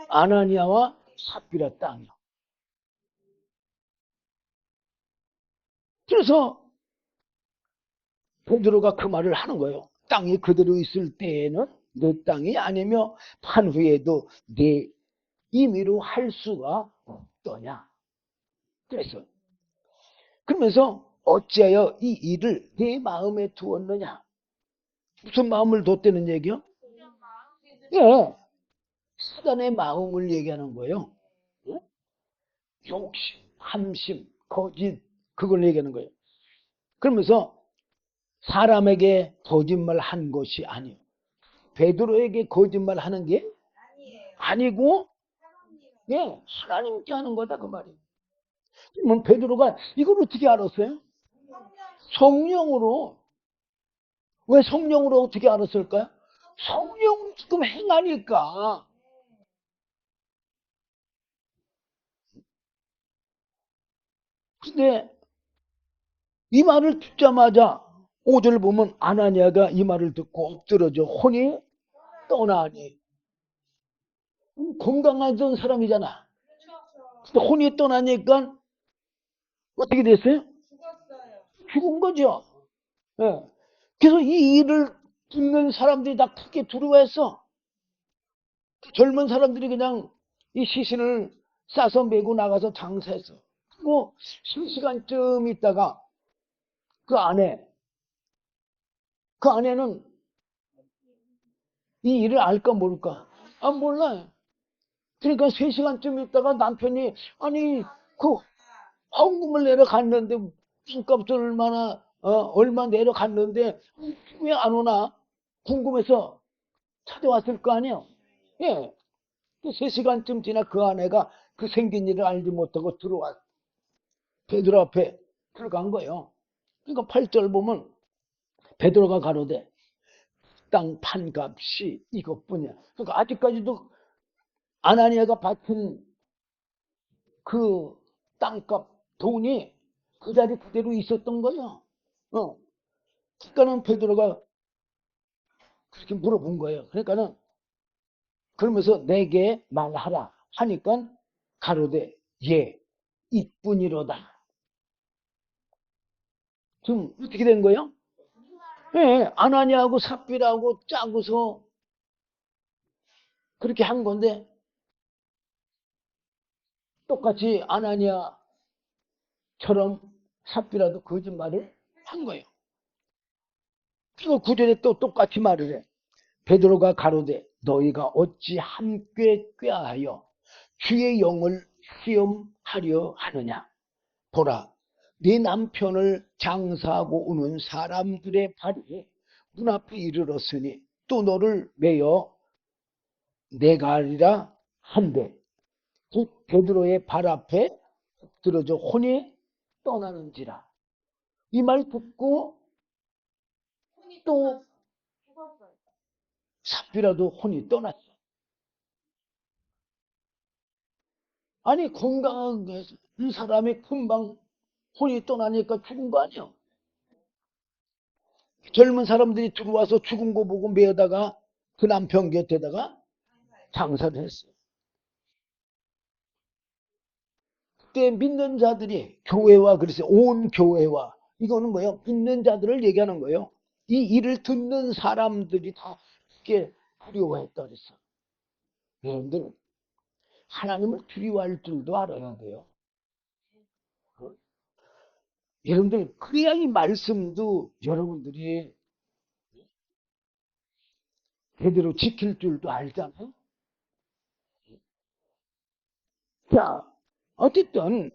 아나니아와 삽비라 땅이야. 그래서 베드로가 그 말을 하는 거예요. 땅이 그대로 있을 때에는 내 땅이 아니며 판 후에도 내 임의로 할 수가 없더냐. 그래서 그러면서 어찌하여 이 일을 내 마음에 두었느냐. 무슨 마음을 뒀다는 얘기요? 예, 사단의 마음을 얘기하는 거예요. 예? 욕심, 함심, 거짓 그걸 얘기하는 거예요. 그러면서 사람에게 거짓말 한 것이 아니요. 베드로에게 거짓말 하는 게 아니고 예, 하나님께 하는 거다 그 말이에요. 그러면 베드로가 이걸 어떻게 알았어요? 성령으로. 왜 성령으로 어떻게 알았을까요? 성령으로 지금 행하니까. 근데 이 말을 듣자마자 5절 보면 아나니아가 이 말을 듣고 엎드러져 혼이 떠나니. 건강하던 사람이잖아. 근데 혼이 떠나니까 어떻게 됐어요? 죽은 거죠. 예. 그래서 이 일을 듣는 사람들이 다 크게 두려워했어. 젊은 사람들이 그냥 이 시신을 싸서 메고 나가서 장사했어. 그리고 실시간쯤 있다가 그 아내, 그 아내는 이 일을 알까 모를까? 아, 몰라요. 그러니까 3시간쯤 있다가 남편이 아니 그 헌금을 내려갔는데 술값을 얼마 내려갔는데 왜 안 오나 궁금해서 찾아왔을 거 아니에요. 예. 3시간쯤 지나 그 아내가 그 생긴 일을 알지 못하고 들어왔 베드로 앞에 들어간 거예요. 그러니까 8절 보면 베드로가 가로되 땅 판값이 이것뿐이야. 그러니까 아직까지도 아나니아가 바친 그 땅값 돈이 그 자리 그대로 있었던 거예요. 그러니까는 베드로가 그렇게 물어본 거예요. 그러니까는 그러면서 내게 말하라 하니까 가로되 예 이뿐이로다. 지금 어떻게 된 거예요? 예, 아나니아하고 삽비라고 짜고서 그렇게 한 건데 똑같이 아나니아처럼 삽비라도 거짓말을 한 거예요. 그리고 구절에 또 똑같이 말을 해. 베드로가 가로되 너희가 어찌 함께 꾀하여 주의 영을 시험하려 하느냐. 보라 네 남편을 장사하고 오는 사람들의 발이 문 앞에 이르렀으니 또 너를 매어 내가리라 한데 곧 베드로의 발 앞에 들어져 혼이 떠나는지라. 이 말 듣고 또 삽비라도 혼이 떠났어. 아니 건강한 사람이 금방 혼이 떠나니까 죽은 거 아니야. 젊은 사람들이 들어와서 죽은 거 보고 매어다가 그 남편 곁에다가 장사를 했어요. 그때 믿는 자들이 교회와 그래서 온 교회와 이거는 뭐예요? 믿는 자들을 얘기하는 거예요. 이 일을 듣는 사람들이 다 그게 두려워했다 그랬어. 여러분들 하나님을 두려워할 줄도 알아야 돼요. 여러분들 그래야 이 말씀도 여러분들이 제대로 지킬 줄도 알잖아요. 자, 어쨌든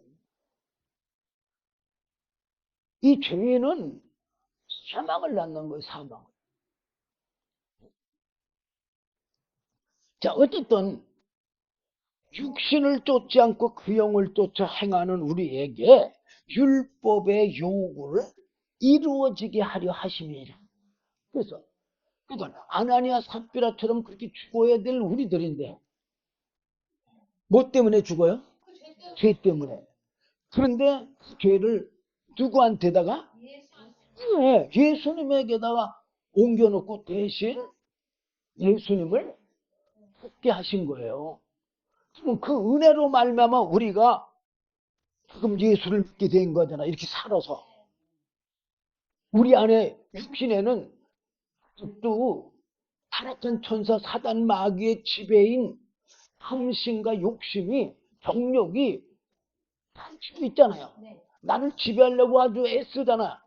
이 죄는 사망을 낳는 거예요. 사망. 자, 어쨌든 육신을 쫓지 않고 그 영을 쫓아 행하는 우리에게 율법의 요구를 이루어지게 하려 하심이라. 그래서 그러니까 아나니아 삽비라처럼 그렇게 죽어야 될 우리들인데 뭐 때문에 죽어요? 죄 때문에. 그런데 그 죄를 누구한테다가? 네, 예수님에게다가 옮겨놓고 대신 예수님을 죽게 하신 거예요. 그럼 그 은혜로 말미암아 우리가 지금 예수를 믿게 된 거잖아. 이렇게 살아서. 우리 안에 육신에는 또 타락한 천사 사단 마귀의 지배인 탐심과 욕심이 정욕이 지고 있잖아요. 나를 지배하려고 아주 애쓰잖아.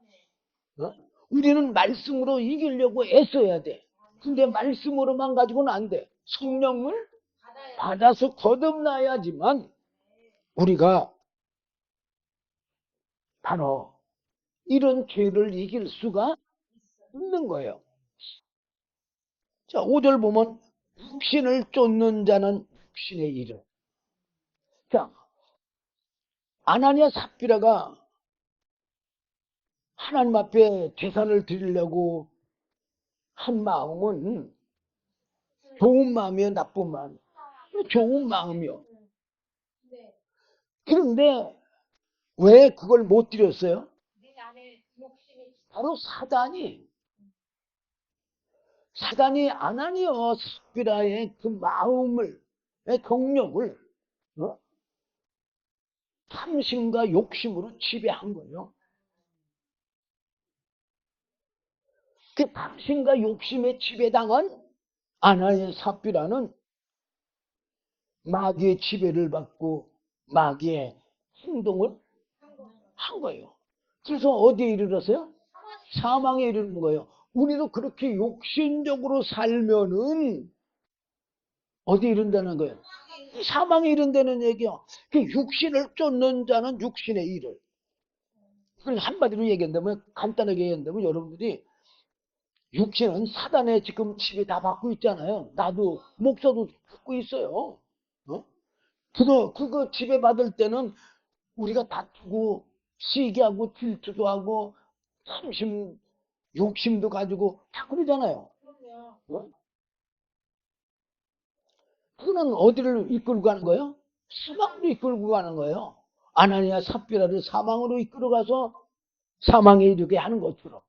어? 우리는 말씀으로 이기려고 애써야 돼. 근데 말씀으로만 가지고는 안 돼. 성령을 받아서 거듭나야지만 우리가 바로 이런 죄를 이길 수가 있는 거예요. 자, 5절 보면 육신을 쫓는 자는 육신의 일을. 자, 아나니아 삽비라가 하나님 앞에 제사를 드리려고 한 마음은 좋은 마음이요, 나쁜 마음? 좋은 마음이요. 그런데 왜 그걸 못 드렸어요? 바로 사단이 아나니아 삽비라의 그 마음을, 경력을 탐심과 욕심으로 지배한 거예요. 그 탐심과 욕심에 지배당한 아나니아 삽비라는 마귀의 지배를 받고 마귀의 행동을 한 거예요. 그래서 어디에 이르렀어요? 사망에 이르는 거예요. 우리도 그렇게 욕심적으로 살면은 어디에 이른다는 거예요? 사망에 이른다는 얘기요. 그 육신을 쫓는 자는 육신의 일을. 그걸 한마디로 얘기한다면, 간단하게 얘기한다면 여러분들이 육신은 사단의 지금 지배 다 받고 있잖아요. 나도 목사도 받고 있어요. 그거 지배 받을 때는 우리가 다투고 시기하고 질투도 하고 탐심, 욕심도 가지고 다 그러잖아요. 그거는 어디를 이끌고 가는 거예요? 사망으로 이끌고 가는 거예요. 아나니아 삽비라를 사망으로 이끌어가서 사망에 이르게 하는 것처럼.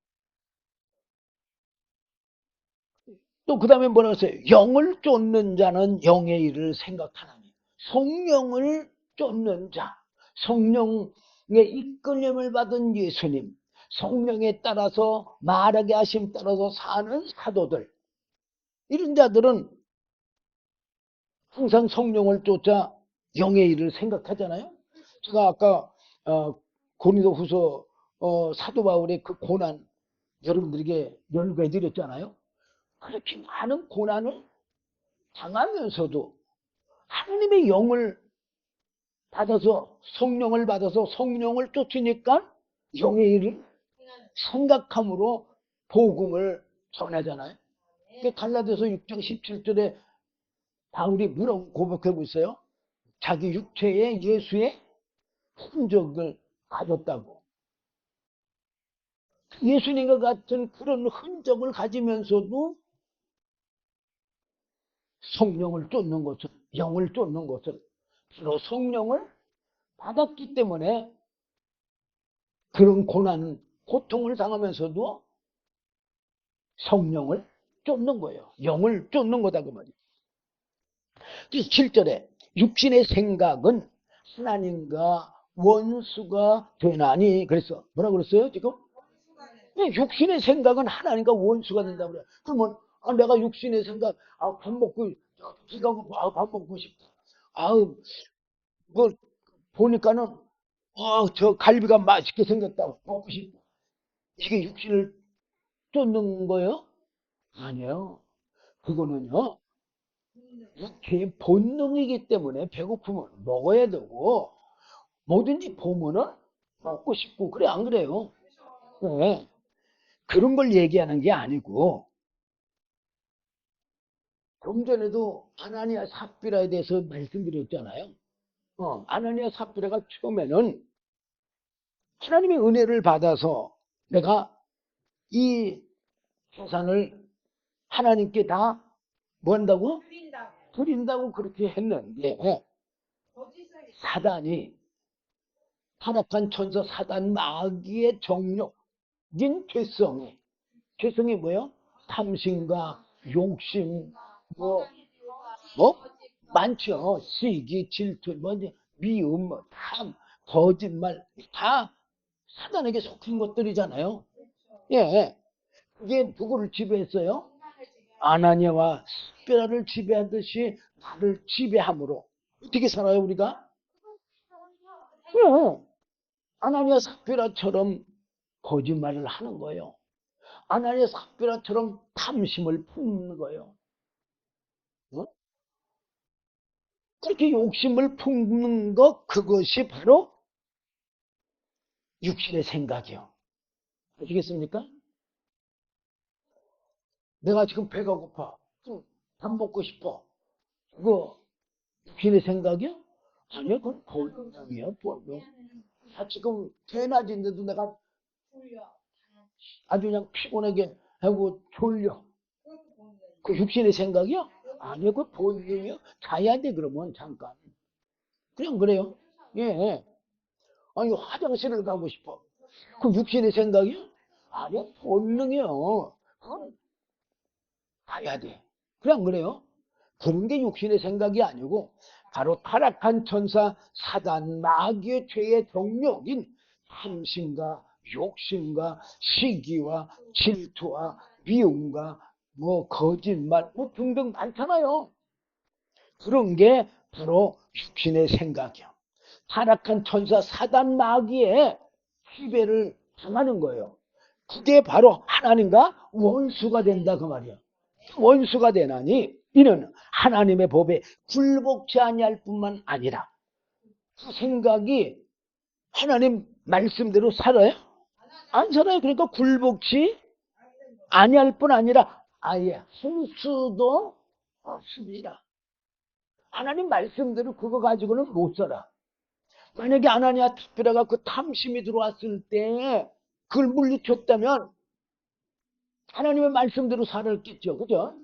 또 그 다음에 뭐라고 했어요? 영을 쫓는 자는 영의 일을 생각하나니. 성령을 쫓는 자, 성령의 이끌림을 받은 예수님, 성령에 따라서 말하게 하심 따라서 사는 사도들, 이런 자들은 항상 성령을 쫓아 영의 일을 생각하잖아요. 제가 아까 고린도후서 사도 바울의 그 고난 여러분들에게 연구해 드렸잖아요. 그렇게 많은 고난을 당하면서도 하나님의 영을 받아서 성령을 받아서 성령을 쫓으니까 영의 일을 생각함으로 복음을 전하잖아요. 갈라디아서 6장 17절에 바울이 뭐라고 고백하고 있어요? 자기 육체에 예수의 흔적을 가졌다고. 예수님과 같은 그런 흔적을 가지면서도 성령을 쫓는 것을, 영을 쫓는 것을, 바로 성령을 받았기 때문에 그런 고난, 고통을 당하면서도 성령을 쫓는 거예요. 영을 쫓는 거다 그 말이에요. 그래서 7절에 육신의 생각은 하나님과 원수가 되나니. 그래서 뭐라 그랬어요 지금? 육신의 생각은 하나님과 원수가 된다 그래. 그러면 내가 육신의 생각, 밥 먹고 밥 먹고 싶다. 뭐 보니까는 저 갈비가 맛있게 생겼다고 먹고 싶다. 이게 육신을 쫓는 거예요? 아니에요. 그거는요, 육체의 본능이기 때문에 배고프면 먹어야 되고, 뭐든지 보면은 먹고 싶고, 그래, 안 그래요? 네. 그런 걸 얘기하는 게 아니고, 좀 전에도 아나니아 삽비라에 대해서 말씀드렸잖아요. 아나니아 삽비라가 처음에는 하나님의 은혜를 받아서 내가 이 재산을 하나님께 다 뭐 한다고? 드린다고 그렇게 했는데 사단이 타락한 천사 사단 마귀의 정욕인 죄성이 뭐예요? 탐심과 욕심, 뭐 많죠. 시기, 질투, 미움, 탐, 거짓말 다 사단에게 속한 것들이잖아요. 예, 이게 누구를 지배했어요? 아나니아와 삽비라를 지배하듯이 나를 지배함으로 어떻게 살아요 우리가? 예, 아나니아 삽비라처럼 거짓말을 하는 거예요. 아나니아 삽비라처럼 탐심을 품는 거예요. 어? 그렇게 욕심을 품는 것, 그것이 바로 육신의 생각이요. 아시겠습니까? 내가 지금 배가 고파. 밥 먹고 싶어. 그거 육신의 생각이야? 아니야, 그건 본능이야, 본능. 지금 대낮인데도 내가 아주 그냥 피곤하게 하고 졸려. 그 육신의 생각이야? 아니야, 그 본능이야. 자야 돼, 그러면 잠깐. 그냥 그래요. 예. 아니, 화장실을 가고 싶어. 그 육신의 생각이야? 아니야, 본능이요. 그건 가야 돼. 그냥 그래요. 그런 게 육신의 생각이 아니고 바로 타락한 천사 사단 마귀의 죄의 정욕인 탐심과 욕심과 시기와 질투와 미움과 거짓말 등등 많잖아요. 그런 게 바로 육신의 생각이요. 타락한 천사 사단 마귀의 지배를 당하는 거예요. 그게 바로 하나님과 원수가 된다 그 말이야. 원수가 되나니 이는 하나님의 법에 굴복치 아니할 뿐만 아니라 그 생각이 하나님 말씀대로 살아요? 안 살아요. 그러니까 굴복치 아니할 뿐 아니라 아예 할 수도 없습니다. 하나님 말씀대로 그거 가지고는 못 살아. 만약에 아나니아 삽비라가 그 탐심이 들어왔을 때 그걸 물리쳤다면 하나님의 말씀대로 살았겠죠. 그죠?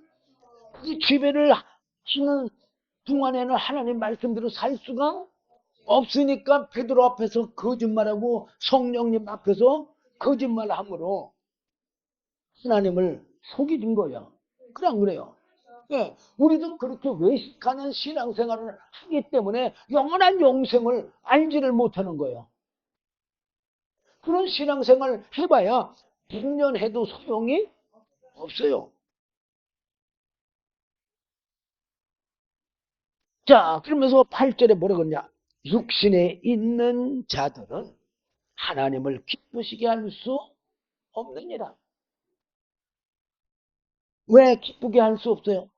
그 지배를 하는 동안에는 하나님 말씀대로 살 수가 없으니까 베드로 앞에서 거짓말하고 성령님 앞에서 거짓말함으로 하나님을 속이는 거예요. 그냥 그래요. 예, 우리도 그렇게 외식하는 신앙생활을 하기 때문에 영원한 영생을 알지를 못하는 거예요. 그런 신앙생활을 해봐야 100년 해도 소용이 없어요. 자, 그러면서 8절에 뭐라 그러냐? 육신에 있는 자들은 하나님을 기쁘시게 할 수 없느니라. 왜 기쁘게 할 수 없어요?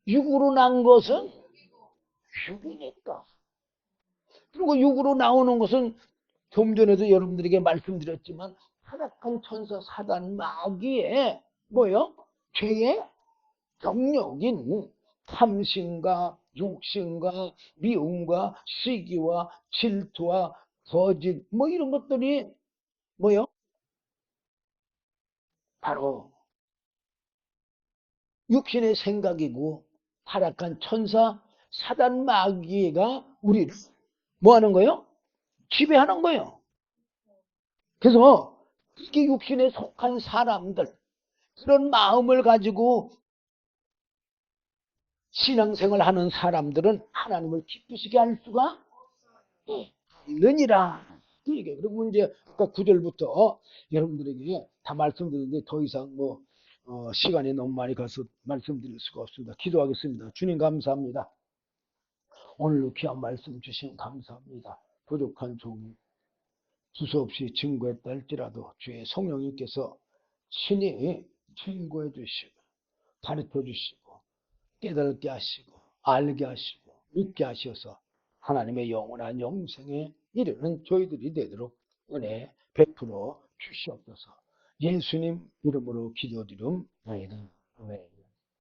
육으로 난 것은 육이니까. 그리고 육으로 나오는 것은 좀 전에도 여러분들에게 말씀드렸지만 타락한 천사 사단 마귀의 뭐요? 죄의 경력인 탐심과 욕심과 미움과 시기와 질투와 거짓 이런 것들이 뭐요? 바로 육신의 생각이고 타락한 천사 사단 마귀가 우리를 뭐 하는 거예요? 지배하는 거예요. 그래서 이게 육신에 속한 사람들 그런 마음을 가지고 신앙생활 하는 사람들은 하나님을 기쁘시게 할 수가 없느니라. 그리고 이제 아까 9절부터 여러분들에게 다 말씀드렸는데 더 이상 시간이 너무 많이 가서 말씀드릴 수가 없습니다. 기도하겠습니다. 주님 감사합니다. 오늘 귀한 말씀 주신 감사합니다. 부족한 종이 두서없이 증거했다 할지라도 주의 성령님께서 친히 증거해 주시고 가르쳐 주시고 깨닫게 하시고 알게 하시고 믿게 하셔서 하나님의 영원한 영생에 이르는 저희들이 되도록 은혜 베풀어 주시옵소서. 예수님 이름으로 기도드리옵나이다. 아멘.